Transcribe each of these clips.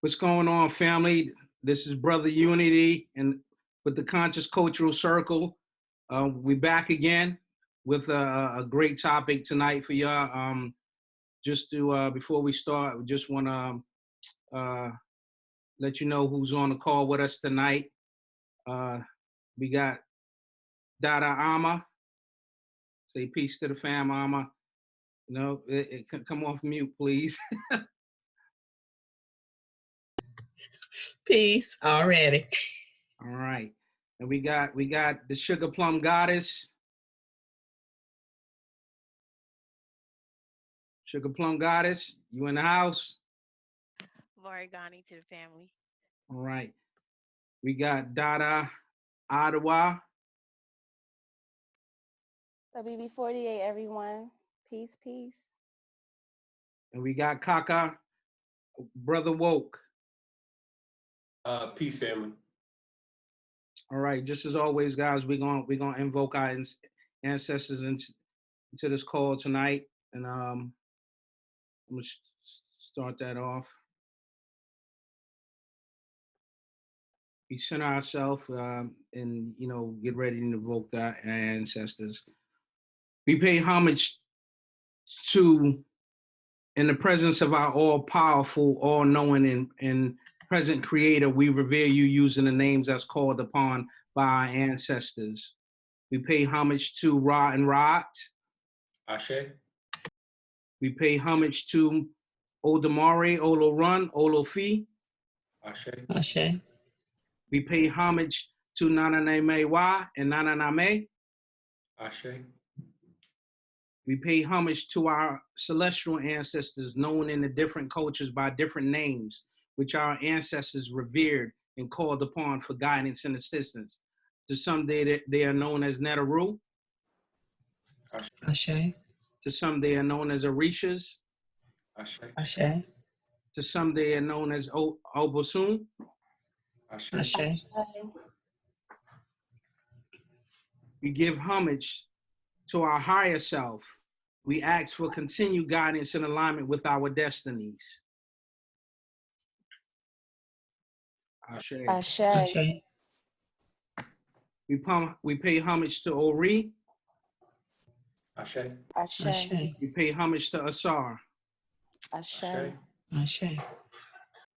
What's going on, family? This is Brother Unity and with the Conscious Cultural Circle. We're back again with a great topic tonight for y'all. Just to before we start, we just want to let you know who's on the call with us tonight. We got Dada Ama. Say peace to the fam, Ama. No, come off mute, please. Peace already. All right. And we got the Sugar Plum Goddess. Sugar Plum Goddess, you in the house? Varigani to the family. All right. We got Dada Ottawa. WB48, everyone. Peace, peace. And we got Kaka, Brother Woke. Peace, family. All right. Just as always, guys, we're gonna invoke our ancestors into this call tonight, and I'm gonna start that off. We center ourselves and get ready to invoke our ancestors. We pay homage to, in the presence of our all-powerful, all-knowing, and present Creator, we revere you using the names that's called upon by our ancestors. We pay homage to Ra and Ra'at. Ashe. We pay homage to Odamare, Olo Run, Olo Fi. Ashe. Ashe. We pay homage to Nananame Wa and Nananame. Ashe. We pay homage to our celestial ancestors known in the different cultures by different names, which our ancestors revered and called upon for guidance and assistance. To some, they are known as Netaru. Ashe. To some, they are known as Orishas. Ashe. Ashe. To some, they are known as Obosun. Ashe. Ashe. We give homage to our higher self. We ask for continued guidance and alignment with our destinies. Ashe. Ashe. Ashe. We pay homage to Ori. Ashe. Ashe. Ashe. We pay homage to Asar. Ashe. Ashe.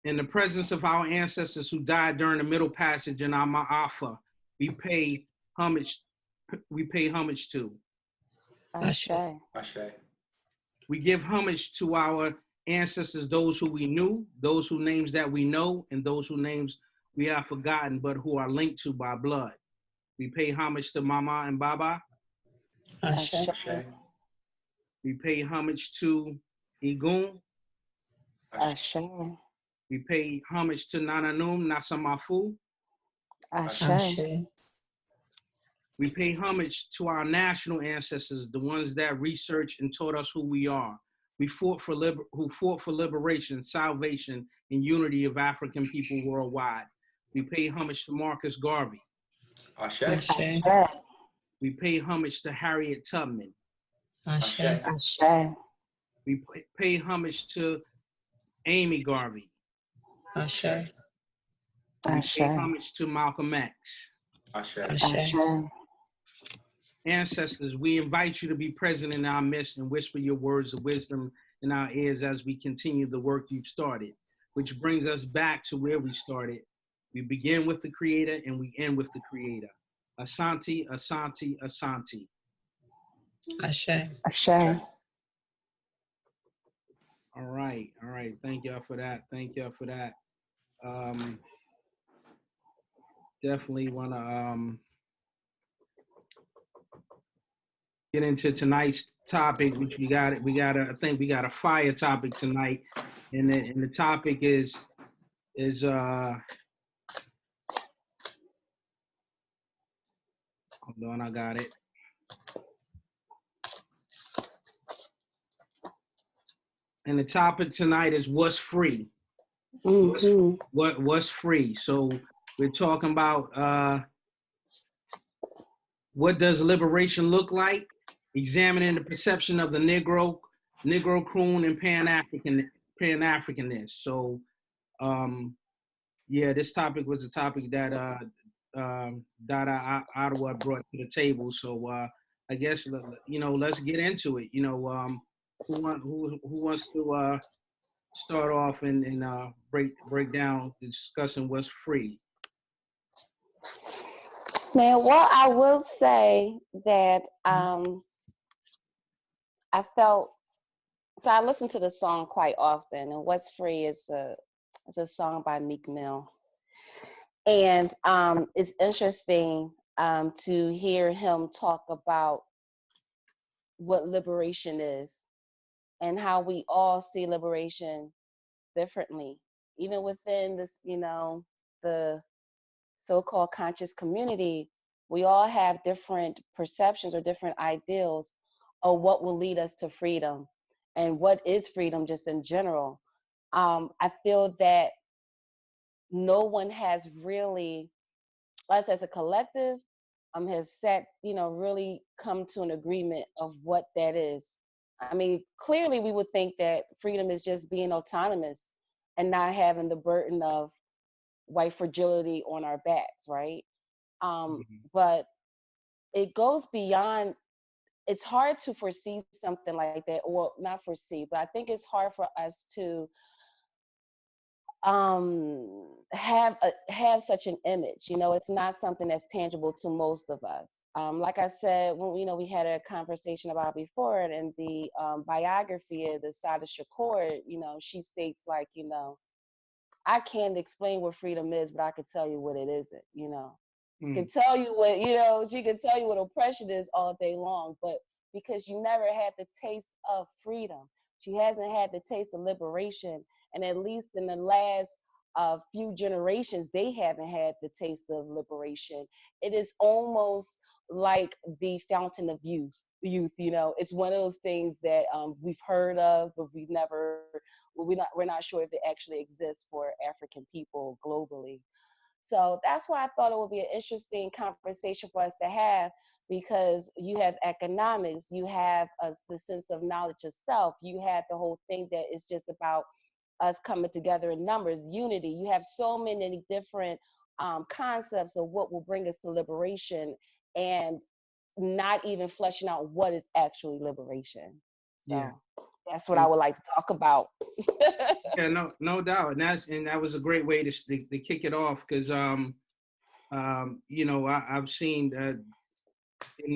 In the presence of our ancestors who died during the Middle Passage in our Ma'afa, we pay homage to. Ashe. Ashe. We give homage to our ancestors, those who we knew, those whose names that we know, and those whose names we have forgotten, but who are linked to by blood. We pay homage to Mama and Baba. Ashe. Ashe. We pay homage to Igun. Ashe. We pay homage to Nananum Nasamafu. Ashe. Ashe. We pay homage to our national ancestors, the ones that researched and taught us who we are. Who fought for liberation, salvation, and unity of African people worldwide. We pay homage to Marcus Garvey. Ashe. Ashe. We pay homage to Harriet Tubman. Ashe. Ashe. We pay homage to Amy Garvey. Ashe. We Ashe. pay homage to Malcolm X. Ashe. Ashe. Ancestors, we invite you to be present in our midst and whisper your words of wisdom in our ears as we continue the work you've started, which brings us back to where we started. We begin with the Creator and we end with the Creator. Asante, Asante, Asante. Ashe. Ashe. All right. Thank y'all for that. Definitely want to get into tonight's topic, which I think we got a fire topic tonight, and the topic is hold on, I got it. And the topic tonight is what's free. Mm-hmm. What's free? So we're talking about what does liberation look like? Examining the perception of the Negro croon and Pan-Africanness. So Yeah, this topic was a topic that Dada Ottawa brought to the table. So I guess let's get into it. Who wants to start off and break down discussing what's free? Man, well, I will say that I felt so. I listen to the song quite often, and "What's Free" is a song by Meek Mill, and it's interesting to hear him talk about what liberation is and how we all see liberation differently, even within this, the so-called conscious community. We all have different perceptions or different ideals of what will lead us to freedom and what is freedom just in general. I feel that no one has really, us as a collective, has really come to an agreement of what that is. I mean, clearly we would think that freedom is just being autonomous and not having the burden of white fragility on our backs, right? But it goes beyond. It's hard to foresee something like that, or not foresee, but I think it's hard for us to have such an image. It's not something that's tangible to most of us. Like I said, when we had a conversation about before, and the biography of the Asaata Shakur, she states like, I can't explain what freedom is, but I could tell you what it isn't. Can tell you what, she can tell you what oppression is all day long, but because you never had the taste of freedom, she hasn't had the taste of liberation. And at least in the last few generations, they haven't had the taste of liberation. It is almost like the fountain of youth. It's one of those things that we've heard of, but we're not sure if it actually exists for African people globally. So that's why I thought it would be an interesting conversation for us to have, because you have economics, you have the sense of knowledge of self, you have the whole thing that is just about us coming together in numbers, unity. You have so many different concepts of what will bring us to liberation, and not even fleshing out what is actually liberation. So Yeah. that's what I would like to talk about. Yeah, no doubt, and that was a great way to kick it off, because I've seen and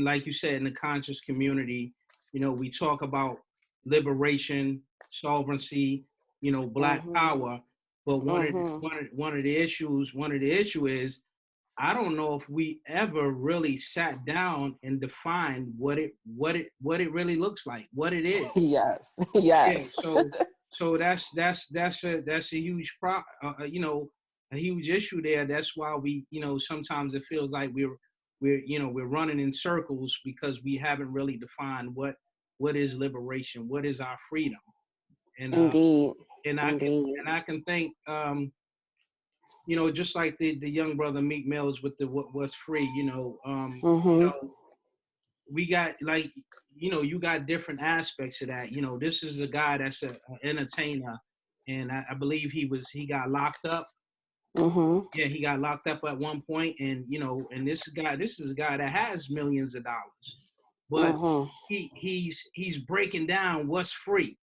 like you said, in the conscious community, we talk about liberation, sovereignty, Black power, but one of the issue is, I don't know if we ever really sat down and defined what it really looks like, what it is. Yes, Yeah, yes. so that's a huge a huge issue there. That's why we, sometimes it feels like we're running in circles, because we haven't really defined what is liberation, what is our freedom. And Indeed. and Indeed. I can think, just like the young brother Meek Mills with the what's free, we got, like, you got different aspects of that. This is a guy that's an entertainer, and I believe he got locked up. Yeah, he got locked up at one point, and and this is a guy that has millions of dollars, but he's breaking down what's free,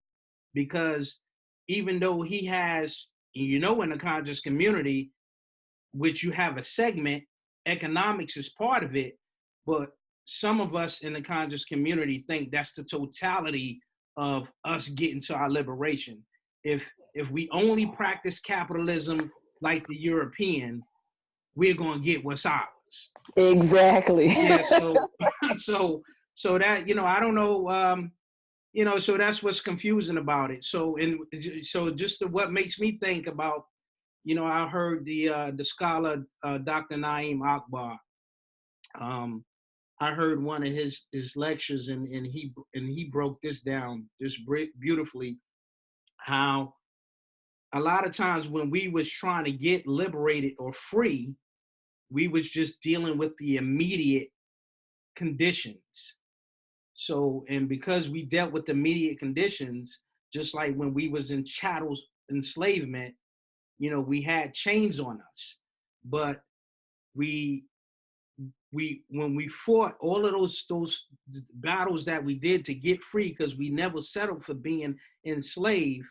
because even though he has, in the conscious community, which you have a segment, economics is part of it, but some of us in the conscious community think that's the totality of us getting to our liberation. If we only practice capitalism like the European, we're gonna get what's ours. Exactly. Yeah, so so that, I don't know, so that's what's confusing about it. So just what makes me think about, I heard the scholar Dr. Naeem Akbar. I heard one of his lectures, and he broke this down just beautifully. How a lot of times when we was trying to get liberated or free, we was just dealing with the immediate conditions. So, and because we dealt with immediate conditions, just like when we was in chattel enslavement, we had chains on us, but we when we fought all of those battles that we did to get free, because we never settled for being enslaved.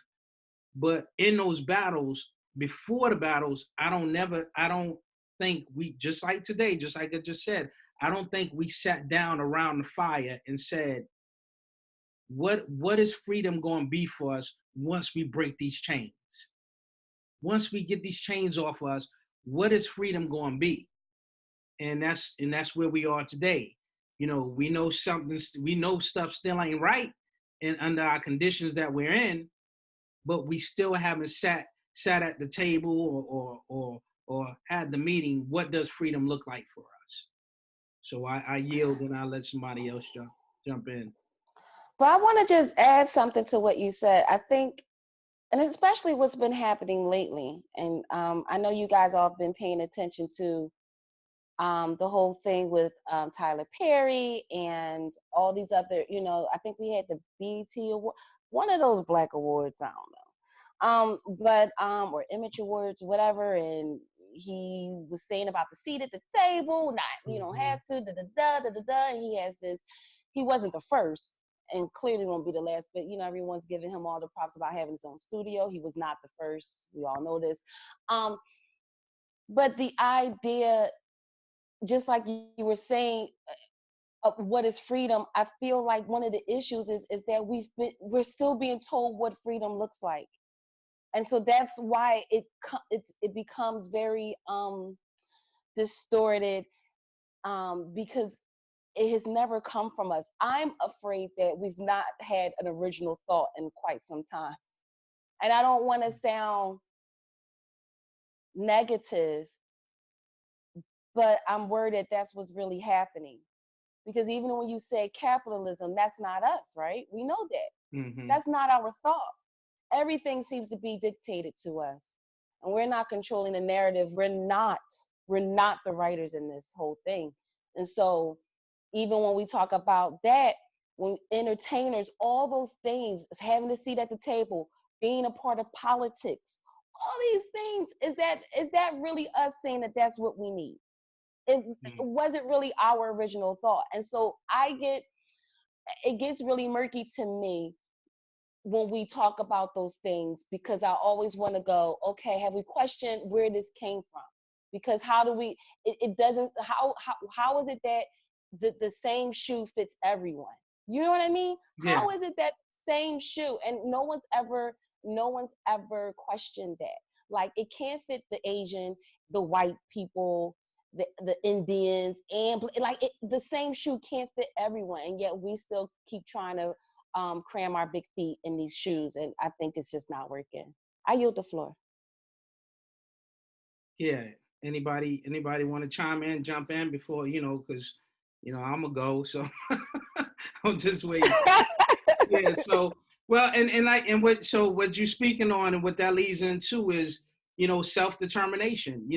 But in those battles, before the battles, I don't think we, just like today, just like I just said, I don't think we sat down around the fire and said, what is freedom going to be for us once we break these chains? Once we get these chains off us, what is freedom going to be? And that's where we are today. We know stuff still ain't right, and under our conditions that we're in, but we still haven't sat at the table or had the meeting. What does freedom look like for us? So I yield, and I'll let somebody else jump in. But I want to just add something to what you said. I think, and especially what's been happening lately, and I know you guys all have been paying attention to the whole thing with Tyler Perry and all these other, I think we had the BET award, one of those black awards, I don't know, or Image Awards, whatever, and he was saying about the seat at the table, not, you don't have to, and he has this, he wasn't the first, and clearly won't be the last, but everyone's giving him all the props about having his own studio. He was not the first, we all know this, but the idea, just like you were saying, what is freedom? I feel like one of the issues is that we're still being told what freedom looks like, and so that's why it becomes very distorted, because it has never come from us. I'm afraid that we've not had an original thought in quite some time, and I don't want to sound negative, but I'm worried that that's what's really happening. Because even when you say capitalism, that's not us, right? We know that. Mm-hmm. That's not our thought. Everything seems to be dictated to us. And we're not controlling the narrative. We're not the writers in this whole thing. And so even when we talk about that, when entertainers, all those things, having a seat at the table, being a part of politics, all these things, is that really us saying that that's what we need? It wasn't really our original thought. And so it gets really murky to me when we talk about those things, because I always want to go, okay, have we questioned where this came from? Because how do we, it doesn't, how is it that the same shoe fits everyone? You know what I mean? Yeah. How is it that same shoe, and no one's ever questioned that? Like, it can't fit the Asian, the white people, the Indians, and like the same shoe can't fit everyone, and yet we still keep trying to cram our big feet in these shoes, and I think it's just not working. I yield the floor. Yeah. Anybody want to jump in before, because I'm gonna go, so I'm just waiting. Yeah. So, well, what you're speaking on, and what that leads into is, self-determination.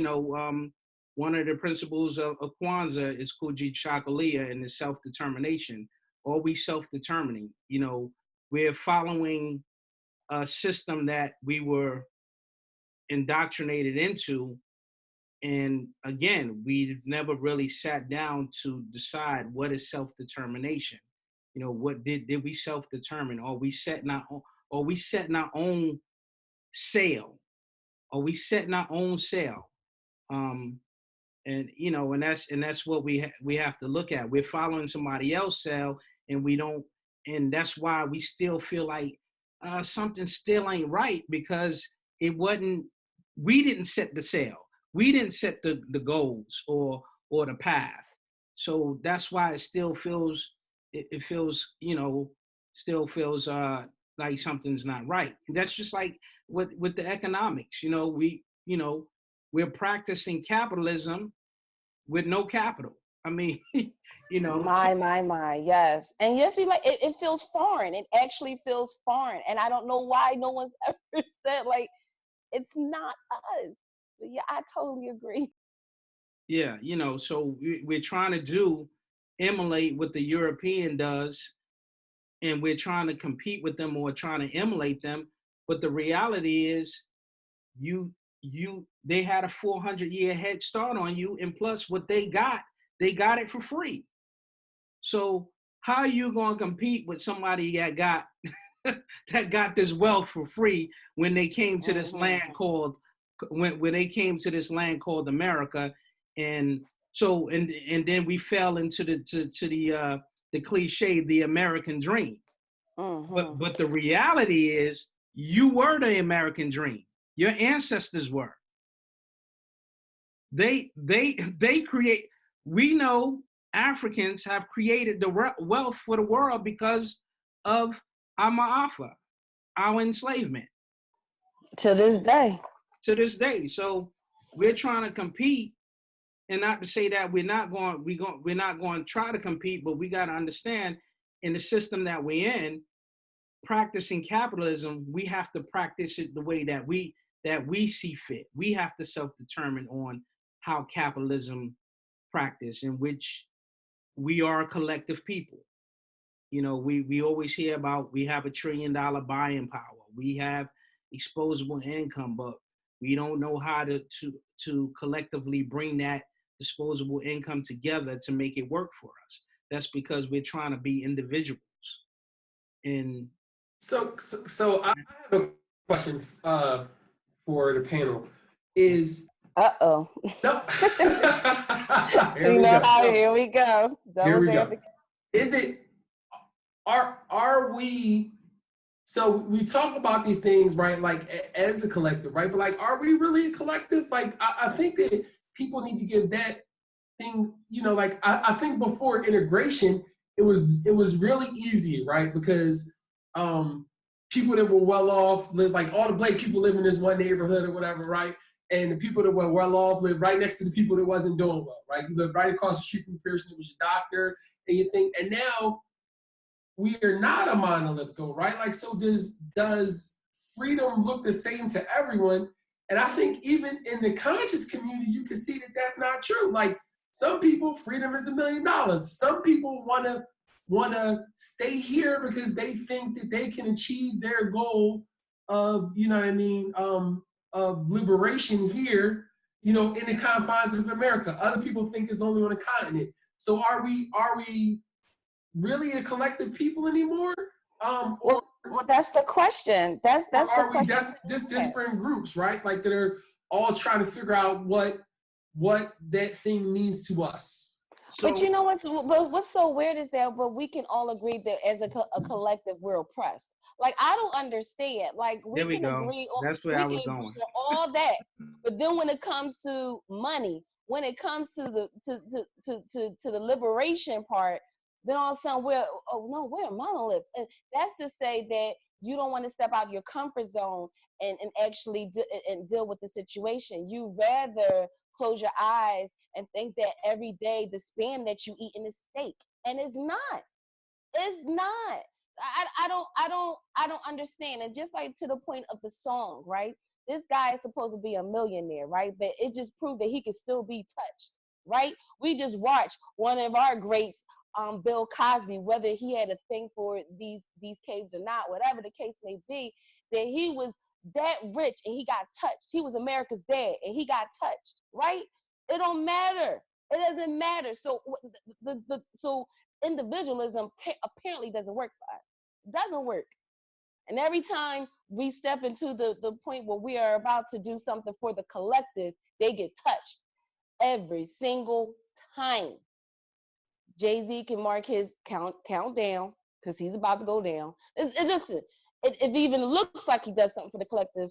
One of the principles of Kwanzaa is Kuji Chakalia, and is self-determination. Are we self-determining? We're following a system that we were indoctrinated into. And again, we've never really sat down to decide what is self-determination. What did we self-determine? Are we setting our own sail? Are we setting our own sail? And that's what we have to look at. We're following somebody else's sail, and we don't, and that's why we still feel like something still ain't right, because we didn't set the sail. We didn't set the goals or the path. So that's why it still feels, still feels like something's not right. And that's just like with the economics. We're practicing capitalism with no capital. I mean, My, yes. And yes, like it feels foreign. It actually feels foreign. And I don't know why no one's ever said, like, it's not us. But yeah, I totally agree. Yeah, so we're trying to emulate what the European does, and we're trying to compete with them or trying to emulate them. But the reality is, they had a 400-year head start on you, and plus what they got it for free. So how are you going to compete with somebody that got that got this wealth for free when they came to this land called when they came to this land called America? And so and then we fell into the cliche, the American dream. But the reality is, you were the American dream. Your ancestors were. They create. We know Africans have created the wealth for the world because of Amaafa, our enslavement. To this day. To this day. So we're trying to compete, and not to say that we're not going to try to compete, but we got to understand, in the system that we're in, practicing capitalism, we have to practice it the way that we see fit. We have to self-determine on how capitalism practice, in which we are a collective people. You know, we always hear about, we have $1 trillion buying power, we have exposable income, but we don't know how to collectively bring that disposable income together to make it work for us. That's because we're trying to be individuals. And so I have a question for the panel. Is no. Here we go. Here we go. Is it, are we, so we talk about these things, right, like as a collective, right? But like, are we really a collective? Like, I think that people need to give that thing, you know, like I think before integration, it was really easy, right? Because people that were well off live, like all the black people live in this one neighborhood or whatever, right? And the people that were well off live right next to the people that wasn't doing well, right? You live right across the street from the person that was your doctor, and you think, and now we are not a monolith though, right? Like, so does freedom look the same to everyone? And I think even in the conscious community, you can see that that's not true. Like, some people, freedom is $1 million. Some people wanna stay here because they think that they can achieve their goal of, you know what I mean, of liberation here, you know, in the confines of America. Other people think it's only on a continent. So are we really a collective people anymore? Well, that's the question. That's the question. That's just different groups, right? Like, that are all trying to figure out what that thing means to us. So, but you know what's so weird is that, but we can all agree that as a collective, we're oppressed. Like, I don't understand. Like, we can agree on, that's where I was going. On all that, but then when it comes to money, when it comes to the liberation part, then all of a sudden we're a monolith. And that's to say that you don't want to step out of your comfort zone and actually deal with the situation. You rather close your eyes and think that every day the spam that you eat is steak, and it's not. It's not. I don't understand. And just like to the point of the song, right? This guy is supposed to be a millionaire, right? But it just proved that he could still be touched, right? We just watched one of our greats, Bill Cosby, whether he had a thing for these caves or not, whatever the case may be, that he was that rich and he got touched. He was America's dad and he got touched, right? It don't matter. It doesn't matter. So so individualism apparently doesn't work for us. It doesn't work. And every time we step into the point where we are about to do something for the collective, they get touched every single time. Jay-Z can mark his countdown because he's about to go down. Listen, it even looks like he does something for the collective.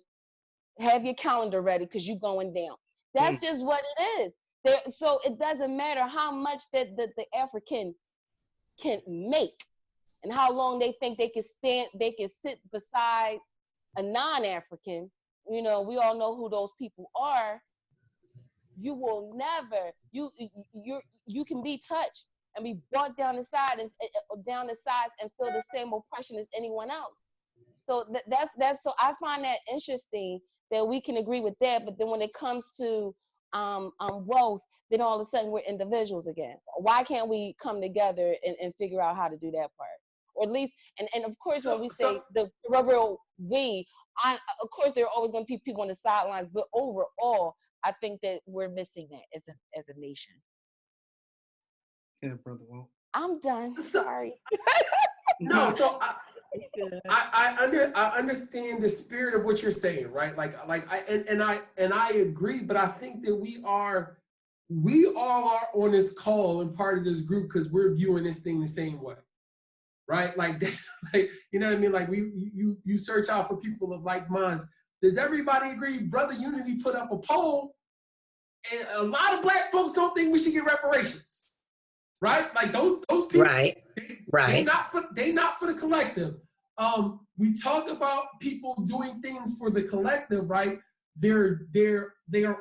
Have your calendar ready because you're going down. That's just what it is. So it doesn't matter how much that the African can make and how long they think they can sit beside a non-African. You know, we all know who those people are. You will never, you can be touched and be brought down the side and down the sides and feel the same oppression as anyone else. So that's so I find that interesting that we can agree with that, but then when it comes to wealth, then all of a sudden we're individuals again. Why can't we come together and figure out how to do that part? Or at least, and of course, when we say the real we, Of course, there are always going to be people on the sidelines, but overall, I think that we're missing that as a nation. Yeah, brother. Well, I'm done. Sorry. No, so Good. I understand the spirit of what you're saying, right? I agree, but I think that we all are on this call and part of this group because we're viewing this thing the same way, right? Like, like, you know what I mean? Like you search out for people of like minds. Does everybody agree? Brother Unity put up a poll, and a lot of black folks don't think we should get reparations, right? Like those people, Right. they not for the collective. We talk about people doing things for the collective, right? They are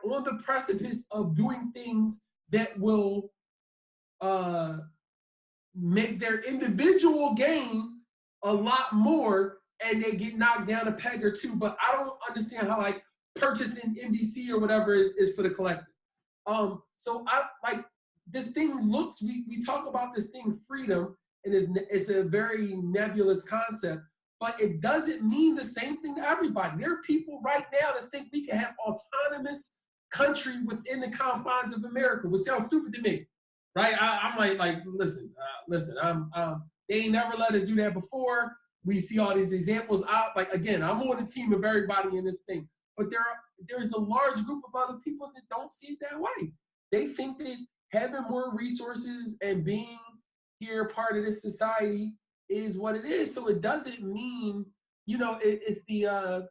on the precipice of doing things that will make their individual gain a lot more, and they get knocked down a peg or two. But I don't understand how like purchasing NBC or whatever is for the collective. So I like this thing looks. We talk about this thing freedom, and it's a very nebulous concept. But it doesn't mean the same thing to everybody. There are people right now that think we can have autonomous country within the confines of America, which sounds stupid to me, right? I'm like, listen. They ain't never let us do that before. We see all these examples. I'm on the team of everybody in this thing, but there's a large group of other people that don't see it that way. They think that having more resources and being here part of this society is what it is. So it doesn't mean, it's the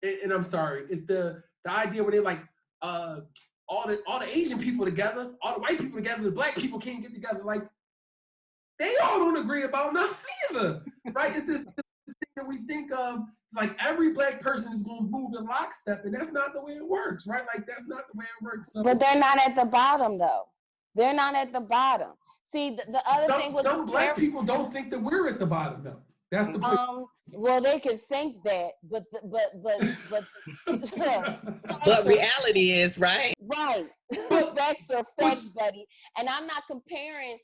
and I'm sorry, it's the idea where they're like all the Asian people together, all the white people together, the black people can't get together. Like they all don't agree about nothing either, right? It's this thing that we think of like every black person is going to move in lockstep, and that's not the way it works, right? Like that's not the way it works. So, But they're not at the bottom, though. They're not at the bottom. See, the other thing was some black people don't think that we're at the bottom, though. That's the point. Well, they can think that, but But reality is, right? right. Facts are facts, buddy. And I'm not comparing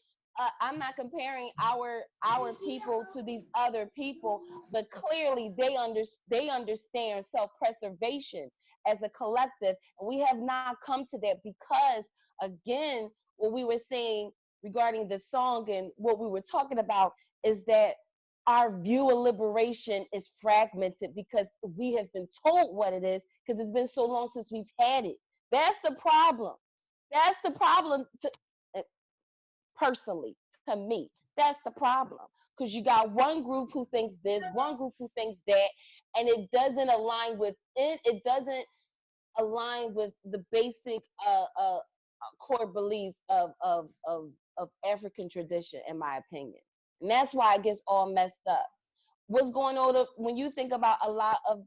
our people to these other people, but clearly they understand self-preservation as a collective, and we have not come to that because, again, what we were saying regarding the song and what we were talking about is that our view of liberation is fragmented because we have been told what it is because it's been so long since we've had it. That's the problem. That's the problem personally, to me. That's the problem. Because you got one group who thinks this, one group who thinks that, and it doesn't align with it. It doesn't align with the basic core beliefs of African tradition, in my opinion. And that's why it gets all messed up. What's going on when you think about a lot of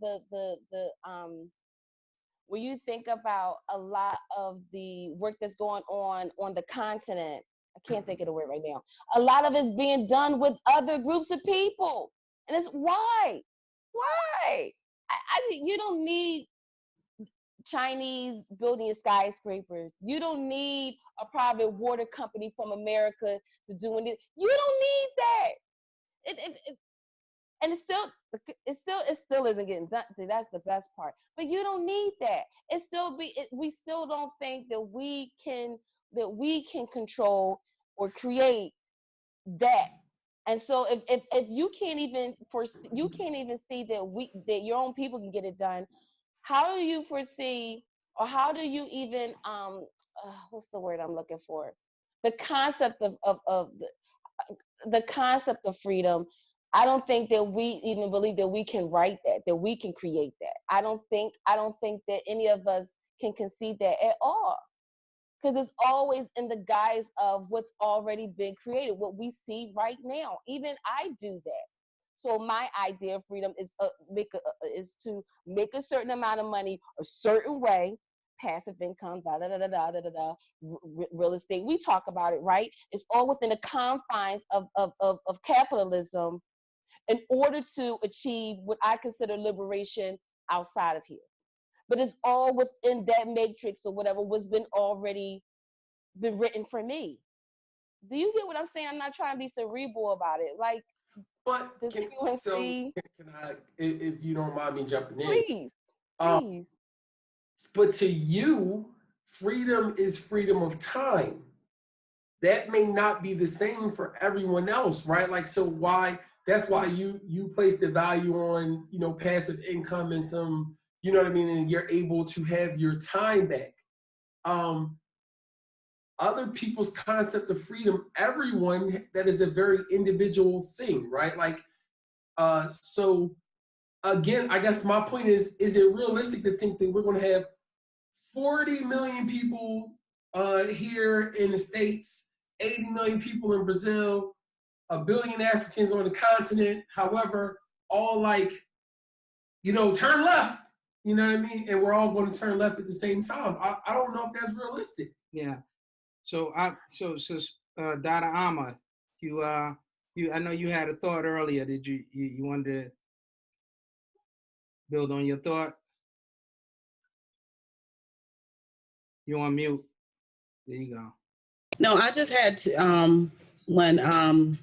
when you think about a lot of the work that's going on the continent, I can't think of the word right now. A lot of it's being done with other groups of people, and it's why. You don't need Chinese building skyscrapers. You don't need a private water company from America to do it. You don't need that. And it still isn't getting done. That's the best part. But you don't need that. We still don't think that we can control or create that. And so if you can't even see that your own people can get it done, how do you foresee, or how do you even what's the word I'm looking for? The concept of the concept of freedom. I don't think that we even believe that we can write that we can create that. I don't think that any of us can conceive that at all. Because it's always in the guise of what's already been created, what we see right now. Even I do that. So my idea of freedom is to make a certain amount of money a certain way, passive income, real estate. We talk about it, right? It's all within the confines of capitalism in order to achieve what I consider liberation outside of here. But it's all within that matrix or whatever was already been written for me. Do you get what I'm saying? I'm not trying to be cerebral about it. Like, But This can I, if you don't mind me jumping in? please, please. But to you, freedom is freedom of time. That may not be the same for everyone else, right? Like, so why? That's why you place the value on, you know, passive income and some, you know what I mean, and you're able to have your time back. Other people's concept of freedom, everyone, that is a very individual thing, right? Like, so again, I guess my point is it realistic to think that we're going to have 40 million people here in the States, 80 million people in Brazil, 1 billion Africans on the continent, however, all like, you know, turn left, you know what I mean? And we're all going to turn left at the same time. I don't know if that's realistic. Yeah. So Dada Ama, I know you had a thought earlier. Did you wanted to build on your thought? You on mute. There you go. No, I just had to when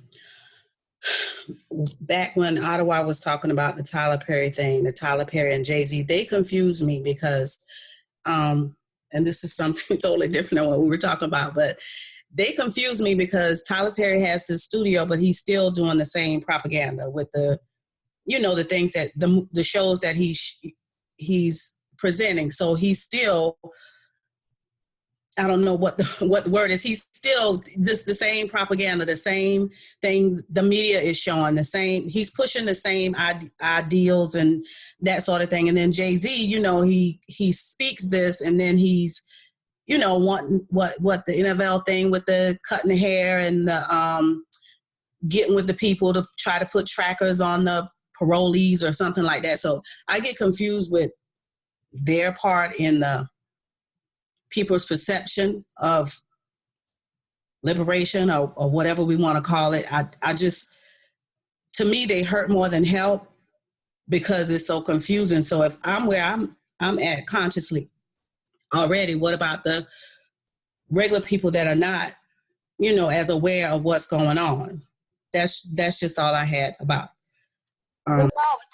back when Ottawa was talking about the Tyler Perry thing, the Tyler Perry and Jay-Z, they confused me because and this is something totally different than what we were talking about, but they confused me because Tyler Perry has the studio, but he's still doing the same propaganda with the, you know, the things that the shows that he's presenting. So he's still, I don't know what the word is. He's still the same propaganda, the same thing the media is showing, the same. He's pushing the same ideals and that sort of thing. And then Jay-Z, you know, he speaks this, and then he's, you know, wanting what the NFL thing with the cutting the hair and the getting with the people to try to put trackers on the parolees or something like that. So I get confused with their part in the people's perception of liberation or whatever we want to call it. I just, to me, they hurt more than help because it's so confusing. So if I'm where I'm at consciously already, what about the regular people that are not, you know, as aware of what's going on? That's just all I had about. Well, no,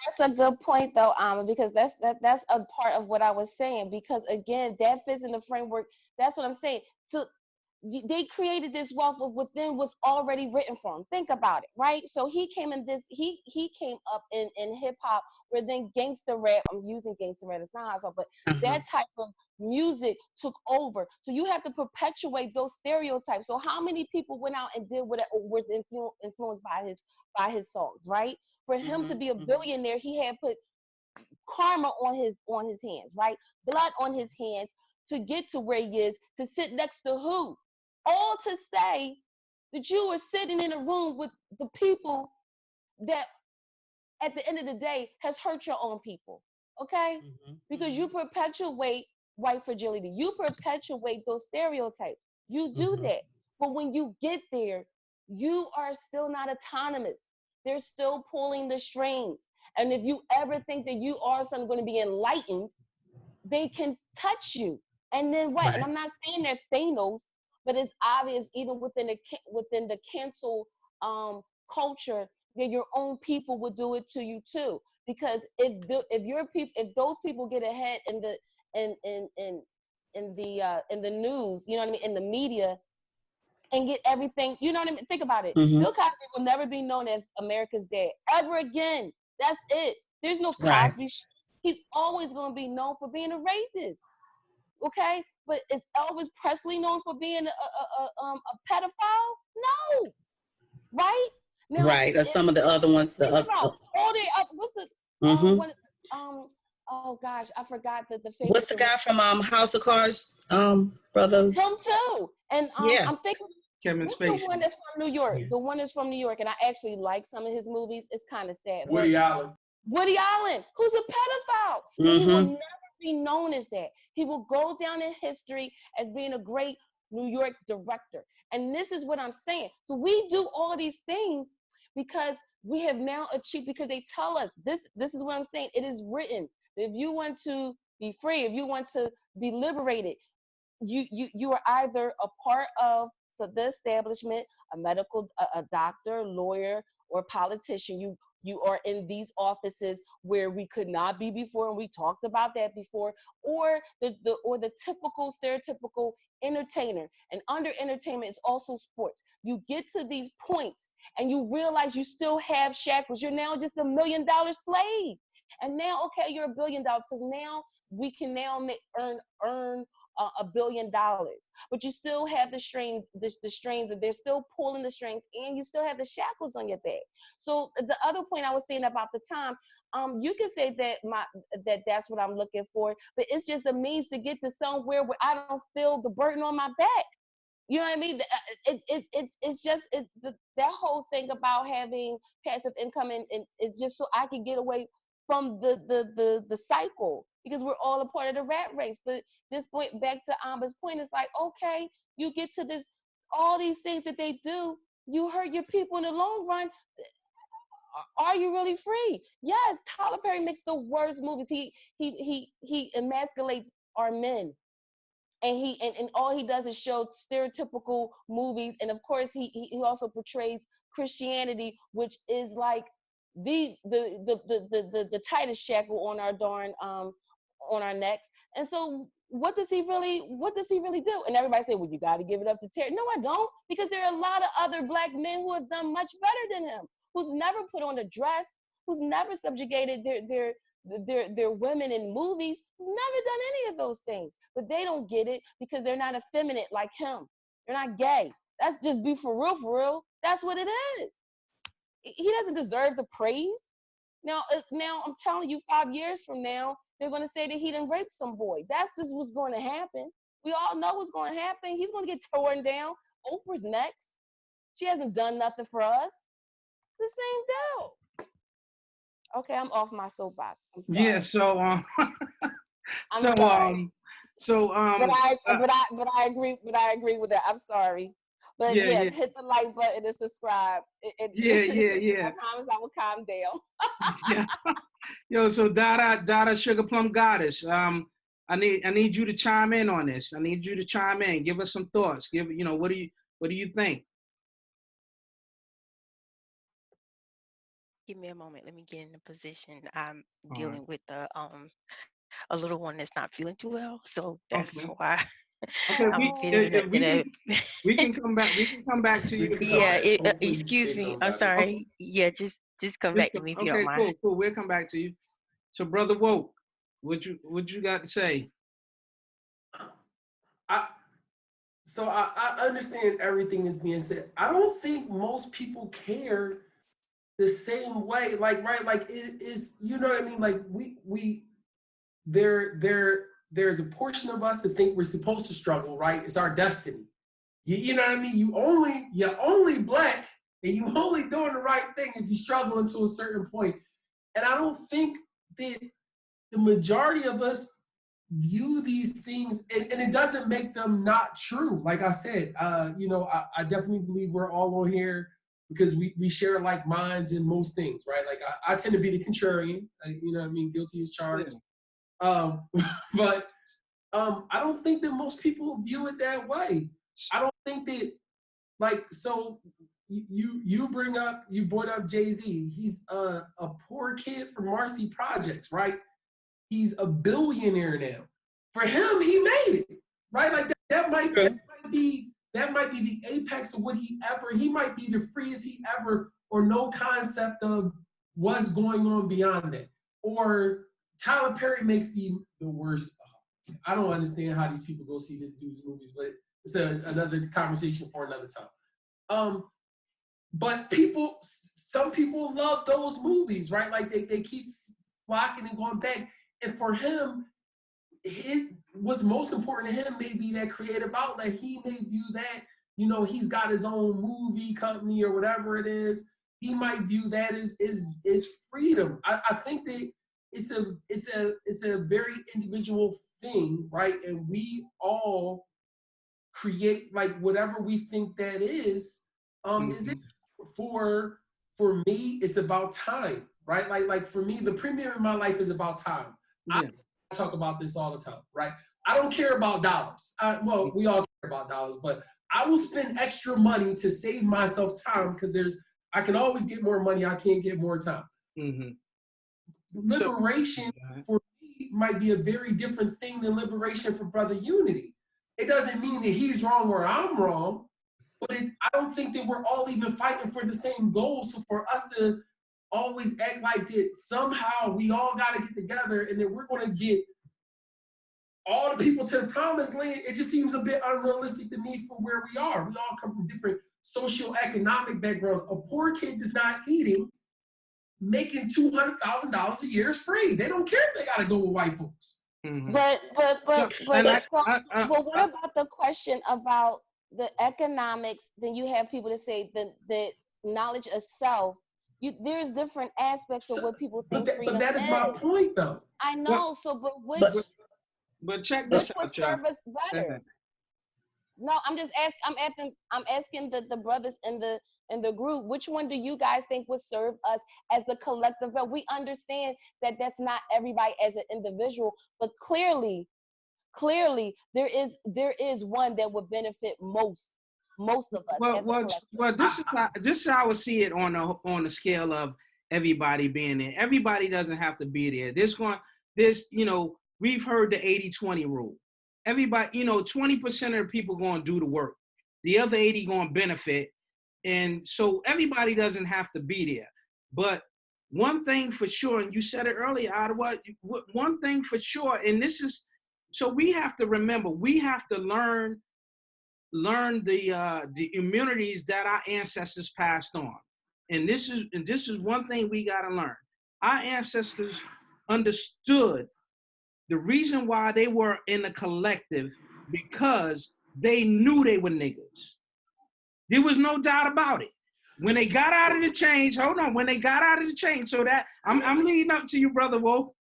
that's a good point though, because that's a part of what I was saying. Because again, that fits in the framework. That's what I'm saying. So they created this wealth of within what's already written for him. Think about it, right? So he came in this. He came up in hip hop, where then gangster rap. I'm using gangster rap. It's not hot, but that type of music took over. So you have to perpetuate those stereotypes. So how many people went out and did what was influenced by his songs, right? For him to be a billionaire, he had put karma on his hands, right? Blood on his hands to get to where he is, to sit next to who? All to say that you were sitting in a room with the people that at the end of the day has hurt your own people, okay? Because you perpetuate white fragility. You perpetuate those stereotypes. You do that. But when you get there, you are still not autonomous. They're still pulling the strings. And if you ever think that you are something going to be enlightened, they can touch you. And then what? Right. And I'm not saying they're Thanos, but it's obvious even within the cancel culture that your own people would do it to you too. Because if those people get ahead in the news, you know what I mean, in the media, and get everything, you know what I mean? Think about it. Bill Cosby will never be known as America's dad ever again. That's it. There's no Cosby. Right. He's always going to be known for being a rapist. Okay, but is Elvis Presley known for being a pedophile? No, right? Now, right, or some of the other ones. What's the oh gosh, I forgot the famous. What's the guy from House of Cards, brother? Him too, and yeah. I'm thinking. Kevin Spacey. The one that's from New York. Yeah. The one that's from New York, and I actually like some of his movies. It's kind of sad. Woody Allen, who's a pedophile. He will never be known as that. He will go down in history as being a great New York director. And this is what I'm saying. So we do all of these things because we have now achieved, because they tell us this is what I'm saying. It is written. If you want to be free, if you want to be liberated, you are either a part of the establishment, a doctor, lawyer, or politician, you are in these offices where we could not be before, and we talked about that before, or the typical stereotypical entertainer. And under entertainment is also sports. You get to these points and you realize you still have shackles. You're now just $1 million slave. And now, okay, you're $1 billion because now we can now earn $1 billion, but you still have the strings, the strings that they're still pulling the strings, and you still have the shackles on your back. So the other point I was saying about the time, you can say that that's what I'm looking for, but it's just a means to get to somewhere where I don't feel the burden on my back. You know what I mean? It's just that whole thing about having passive income and it's just so I can get away from the cycle, because we're all a part of the rat race. But just point back to Amber's point, it's like, okay, you get to this, all these things that they do, you hurt your people in the long run. Are you really free? Yes, Tyler Perry makes the worst movies. He emasculates our men. And all he does is show stereotypical movies, and of course he also portrays Christianity, which is like the tightest shackle on our darn on our necks. And so what does he really do? And everybody say, well, you got to give it up to Terry. No, I don't, because there are a lot of other Black men who have done much better than him, who's never put on a dress, who's never subjugated their women in movies, who's never done any of those things. But they don't get it because they're not effeminate like him. They're not gay. That's just be for real. That's what it is. He doesn't deserve the praise. Now I'm telling you, 5 years from now, they're going to say that he done raped some boy. That's just what's going to happen. We all know what's going to happen. He's going to get torn down. Oprah's next. She hasn't done nothing for us. The same deal. Okay, I'm off my soapbox. I'm sorry. Yeah. So I'm sorry. But I agree with that. I'm sorry. But yeah, yes, yeah. hit the like button and subscribe. Yeah. I promise I will calm down. Yeah. Yo, so Dada Sugar Plum Goddess. I need you to chime in on this. I need you to chime in. Give us some thoughts. What do you think? Give me a moment. Let me get in a position. I'm dealing with a little one that's not feeling too well, so that's Okay. why Okay, I'm feeling we can come back. We can come back to you. Yeah. Hopefully Excuse they me. feel I'm better. sorry. Yeah. Just come back to me if you don't mind. Okay, cool. We'll come back to you. So, Brother Woke, what you got to say? I understand everything that's being said. I don't think most people care the same way. Like, right? Like, it is, you know what I mean? Like, there's a portion of us that think we're supposed to struggle, right? It's our destiny. You know what I mean? You're only Black, and you only doing the right thing if you struggle until a certain point. And I don't think that the majority of us view these things, and it doesn't make them not true. Like I said, I definitely believe we're all on here because we share like minds in most things, right? Like I tend to be the contrarian, you know what I mean? Guilty as charged. Yeah. But I don't think that most people view it that way. I don't think that, like, so you brought up Jay-Z. He's a poor kid from Marcy Projects, right? He's a billionaire now. For him, he made it, right? Like that might be the apex of what he might be the freest he ever, or no concept of what's going on beyond that. Or Tyler Perry makes the worst. I don't understand how these people go see this dude's movies, but it's another conversation for another time. But some people love those movies, right? Like they keep flocking and going back. And for him, what's most important to him may be that creative outlet. He may view that, he's got his own movie company or whatever it is. He might view that as freedom. I think that it's a very individual thing, right? And we all create like whatever we think that is. Is it for me? It's about time, right? Like for me, the premium in my life is about time. Yeah. I talk about this all the time, right? I don't care about dollars. We all care about dollars, but I will spend extra money to save myself time because there's I can always get more money. I can't get more time. Mm-hmm. Liberation for me might be a very different thing than liberation for Brother Unity. It doesn't mean that he's wrong or I'm wrong, but I don't think that we're all even fighting for the same goal. So for us to always act like that somehow we all got to get together and that we're going to get all the people to the promised land, it just seems a bit unrealistic to me for where we are. We all come from different socioeconomic backgrounds. A poor kid that's not eating, making $200,000 a year is free. They don't care if they got to go with white folks. Mm-hmm. But what about the question about the economics? Then you have people that say the knowledge of self. There's different aspects of what people think freedom is. But that is my point, though. I know. But check this out, would serve us better? No, I'm asking the brothers in the group, which one do you guys think would serve us as a collective? But we understand that that's not everybody as an individual, but clearly there is one that would benefit most of us. Well, this is how I would see it on the scale of everybody being there. Everybody doesn't have to be there. We've heard the 80-20 rule. Everybody, 20% of the people going to do the work. The other 80 going to benefit. And so everybody doesn't have to be there. But one thing for sure, and you said it earlier, Ottawa, one thing for sure, and this is, so we have to remember, we have to learn the immunities that our ancestors passed on. And this is one thing we got to learn. Our ancestors understood the reason why they were in the collective, because they knew they were niggas. There was no doubt about it. When they got out of the chains, so that, I'm leading up to you, Brother Wolf.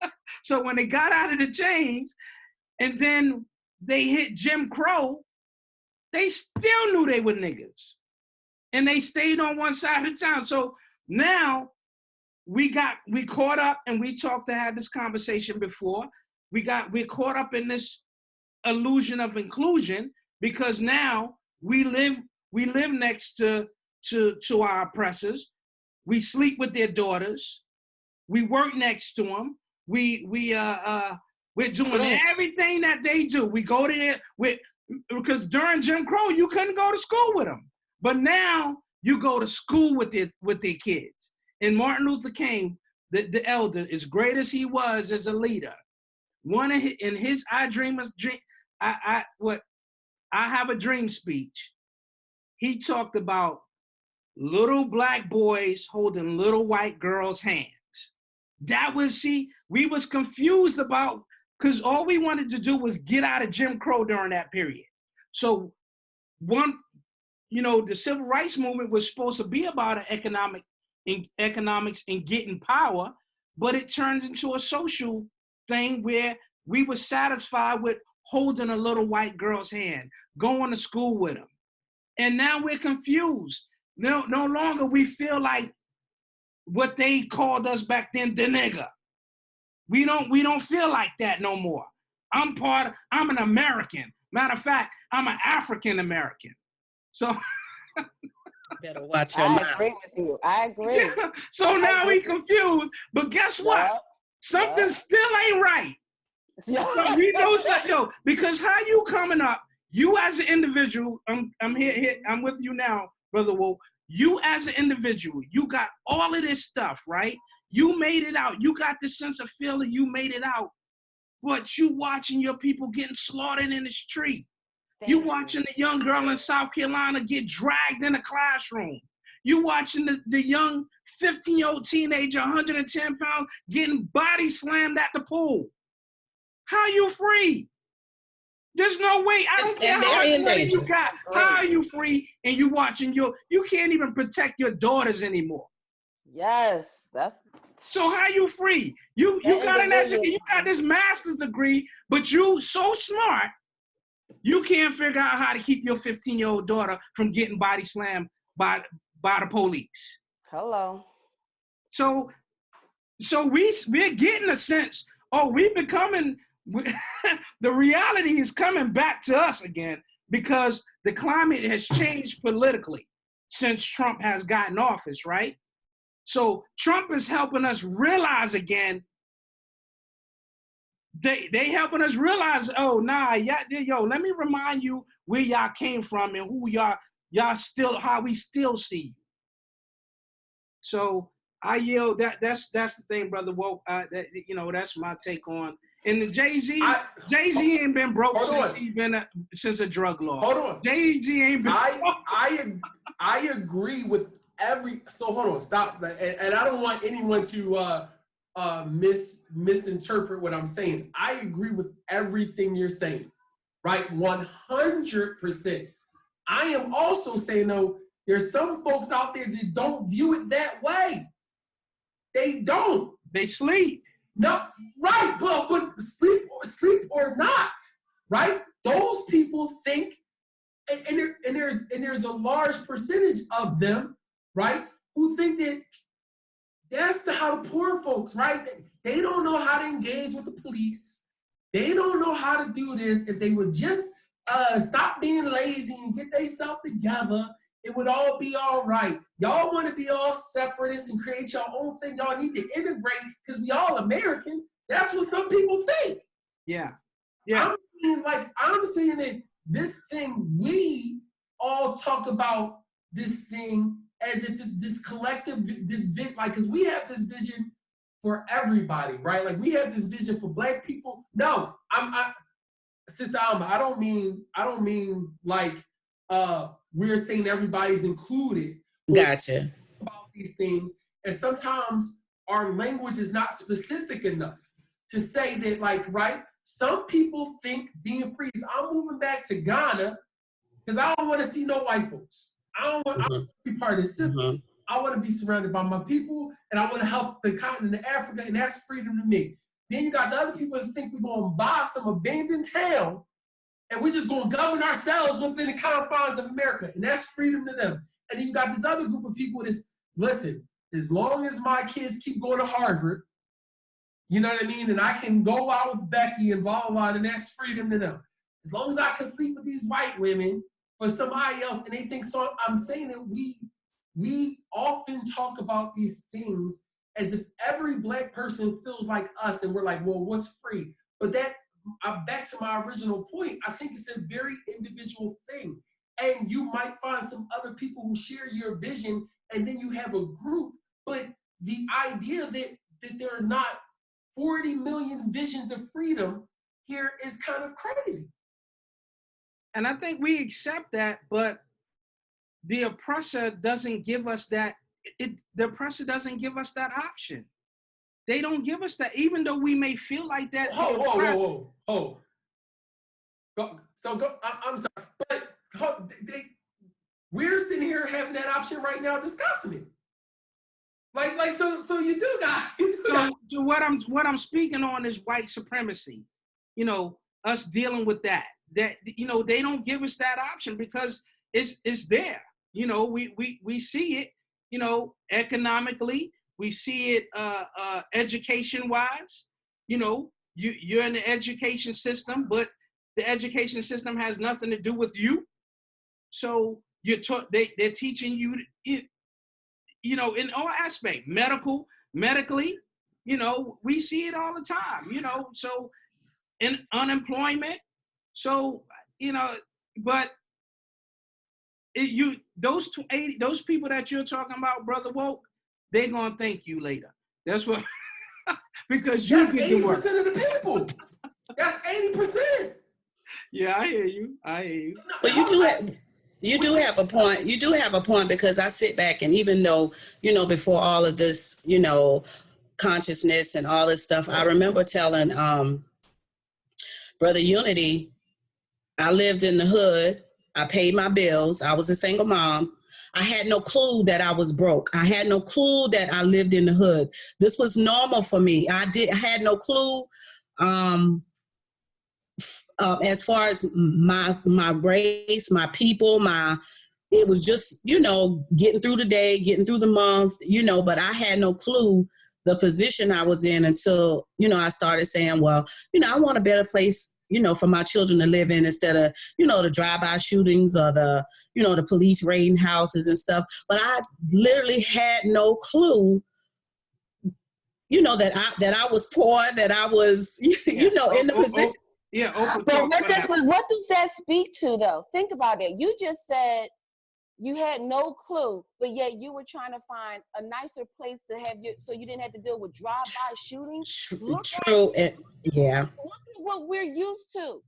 So when they got out of the chains, and then they hit Jim Crow, they still knew they were niggas. And they stayed on one side of town. So now we caught up, and we had this conversation before. We're caught up in this illusion of inclusion, because now we live next to our oppressors. We sleep with their daughters. We work next to them. We're doing everything that they do. We go to because during Jim Crow you couldn't go to school with them, but now you go to school with their kids. And Martin Luther King, the elder, as great as he was as a leader, I have a dream speech. He talked about little black boys holding little white girls' hands. We was confused about, because all we wanted to do was get out of Jim Crow during that period. So the civil rights movement was supposed to be about economics and getting power, but it turned into a social thing where we were satisfied with holding a little white girl's hand, going to school with them. And now we're confused. No longer we feel like what they called us back then, the nigga. We don't feel like that no more. I'm an American. Matter of fact, I'm an African American. So better watch your mouth. I agree with you. I agree. Yeah. So now we confused, but guess what? Something still ain't right. So we know something, because how you coming up, you as an individual, I'm here, I'm with you now, Brother Wolf. You as an individual, you got all of this stuff, right? You made it out. You got this sense of feeling you made it out, but you watching your people getting slaughtered in the street. You watching the young girl in South Carolina get dragged in a classroom. You watching the young 15-year-old teenager, 110 pounds, getting body slammed at the pool. How you free? There's no way. I don't care how much money you got. How are you free and you watching you can't even protect your daughters anymore? Yes, that's. So how you free? You got an education, you got this master's degree, but you so smart, you can't figure out how to keep your 15-year-old daughter from getting body slammed by the police. Hello. So we're getting a sense, we're becoming, the reality is coming back to us again, because the climate has changed politically. since Trump has gotten office, right? So Trump is helping us realize again. They helping us realize, oh nah, yo, let me remind you where y'all came from and who y'all still, how we still see you. So I yield. That's the thing, brother Woke. That's my take on. And the Jay-Z ain't been broke since he been since a drug law. Hold on. Jay-Z ain't been. I agree with every. So hold on, stop. And I don't want anyone to misinterpret what I'm saying. I agree with everything you're saying, right? 100%. I am also saying though, there's some folks out there that don't view it that way. They don't. They sleep. No, right, but sleep or not, right? Those people think, and there's a large percentage of them, right, who think that that's how the poor folks, right? They don't know how to engage with the police. They don't know how to do this. If they would just stop being lazy and get themselves together, it would all be all right. Y'all want to be all separatists and create your own thing. Y'all need to integrate because we all American. That's what some people think. Yeah. I'm saying that this thing, we all talk about this thing as if it's this collective, because we have this vision for everybody, right? Like we have this vision for Black people. No, Sister Alma, I don't mean like we're saying everybody's included. Gotcha. About these things, and sometimes our language is not specific enough to say that, like, right? Some people think being free is I'm moving back to Ghana because I don't want to see no white folks. I don't want to be part of this system. I want to be surrounded by my people, and I want to help the continent of Africa, and that's freedom to me. Then you got the other people that think we're going to buy some abandoned town, and we're just going to govern ourselves within the confines of America, and that's freedom to them. And then you got this other group of people that's, listen, as long as my kids keep going to Harvard, you know what I mean, and I can go out with Becky and blah, blah, blah, and that's freedom to them. As long as I can sleep with these white women for somebody else, and they think so. I'm saying that we often talk about these things as if every Black person feels like us, and we're like, well, what's free? But that, back to my original point, I think it's a very individual thing. And you might find some other people who share your vision, and then you have a group. But the idea that there are not 40 million visions of freedom here is kind of crazy. And I think we accept that, but the oppressor doesn't give us that. The oppressor doesn't give us that option. They don't give us that, even though we may feel like that. Whoa. I'm sorry, but we're sitting here having that option right now, discussing it. So you do got. So what I'm speaking on is white supremacy. Us dealing with that. That they don't give us that option because it's there. We see it. Economically, we see it. Education wise, you're in the education system, but the education system has nothing to do with you. So they're teaching you, in all aspects, medically, we see it all the time, so in unemployment. So, but those people that you're talking about, Brother Woke, they're going to thank you later. That's what, because you get the work. 80% of the people. That's 80%. Yeah, I hear you. But you do have a point. You do have a point, because I sit back and even though, before all of this, consciousness and all this stuff, I remember telling Brother Unity, I lived in the hood. I paid my bills. I was a single mom. I had no clue that I was broke. I had no clue that I lived in the hood. This was normal for me. I had no clue as far as my race, my people, it was just, getting through the day, getting through the month, but I had no clue the position I was in until, I started saying, well, I want a better place for my children to live in instead of, the drive-by shootings or the police raiding houses and stuff. But I literally had no clue, that I was poor, that I was, in the position. But what does that speak to, though? Think about it. You just said you had no clue, but yet you were trying to find a nicer place to have so you didn't have to deal with drive-by shootings. True. Yeah. Look at what we're used to.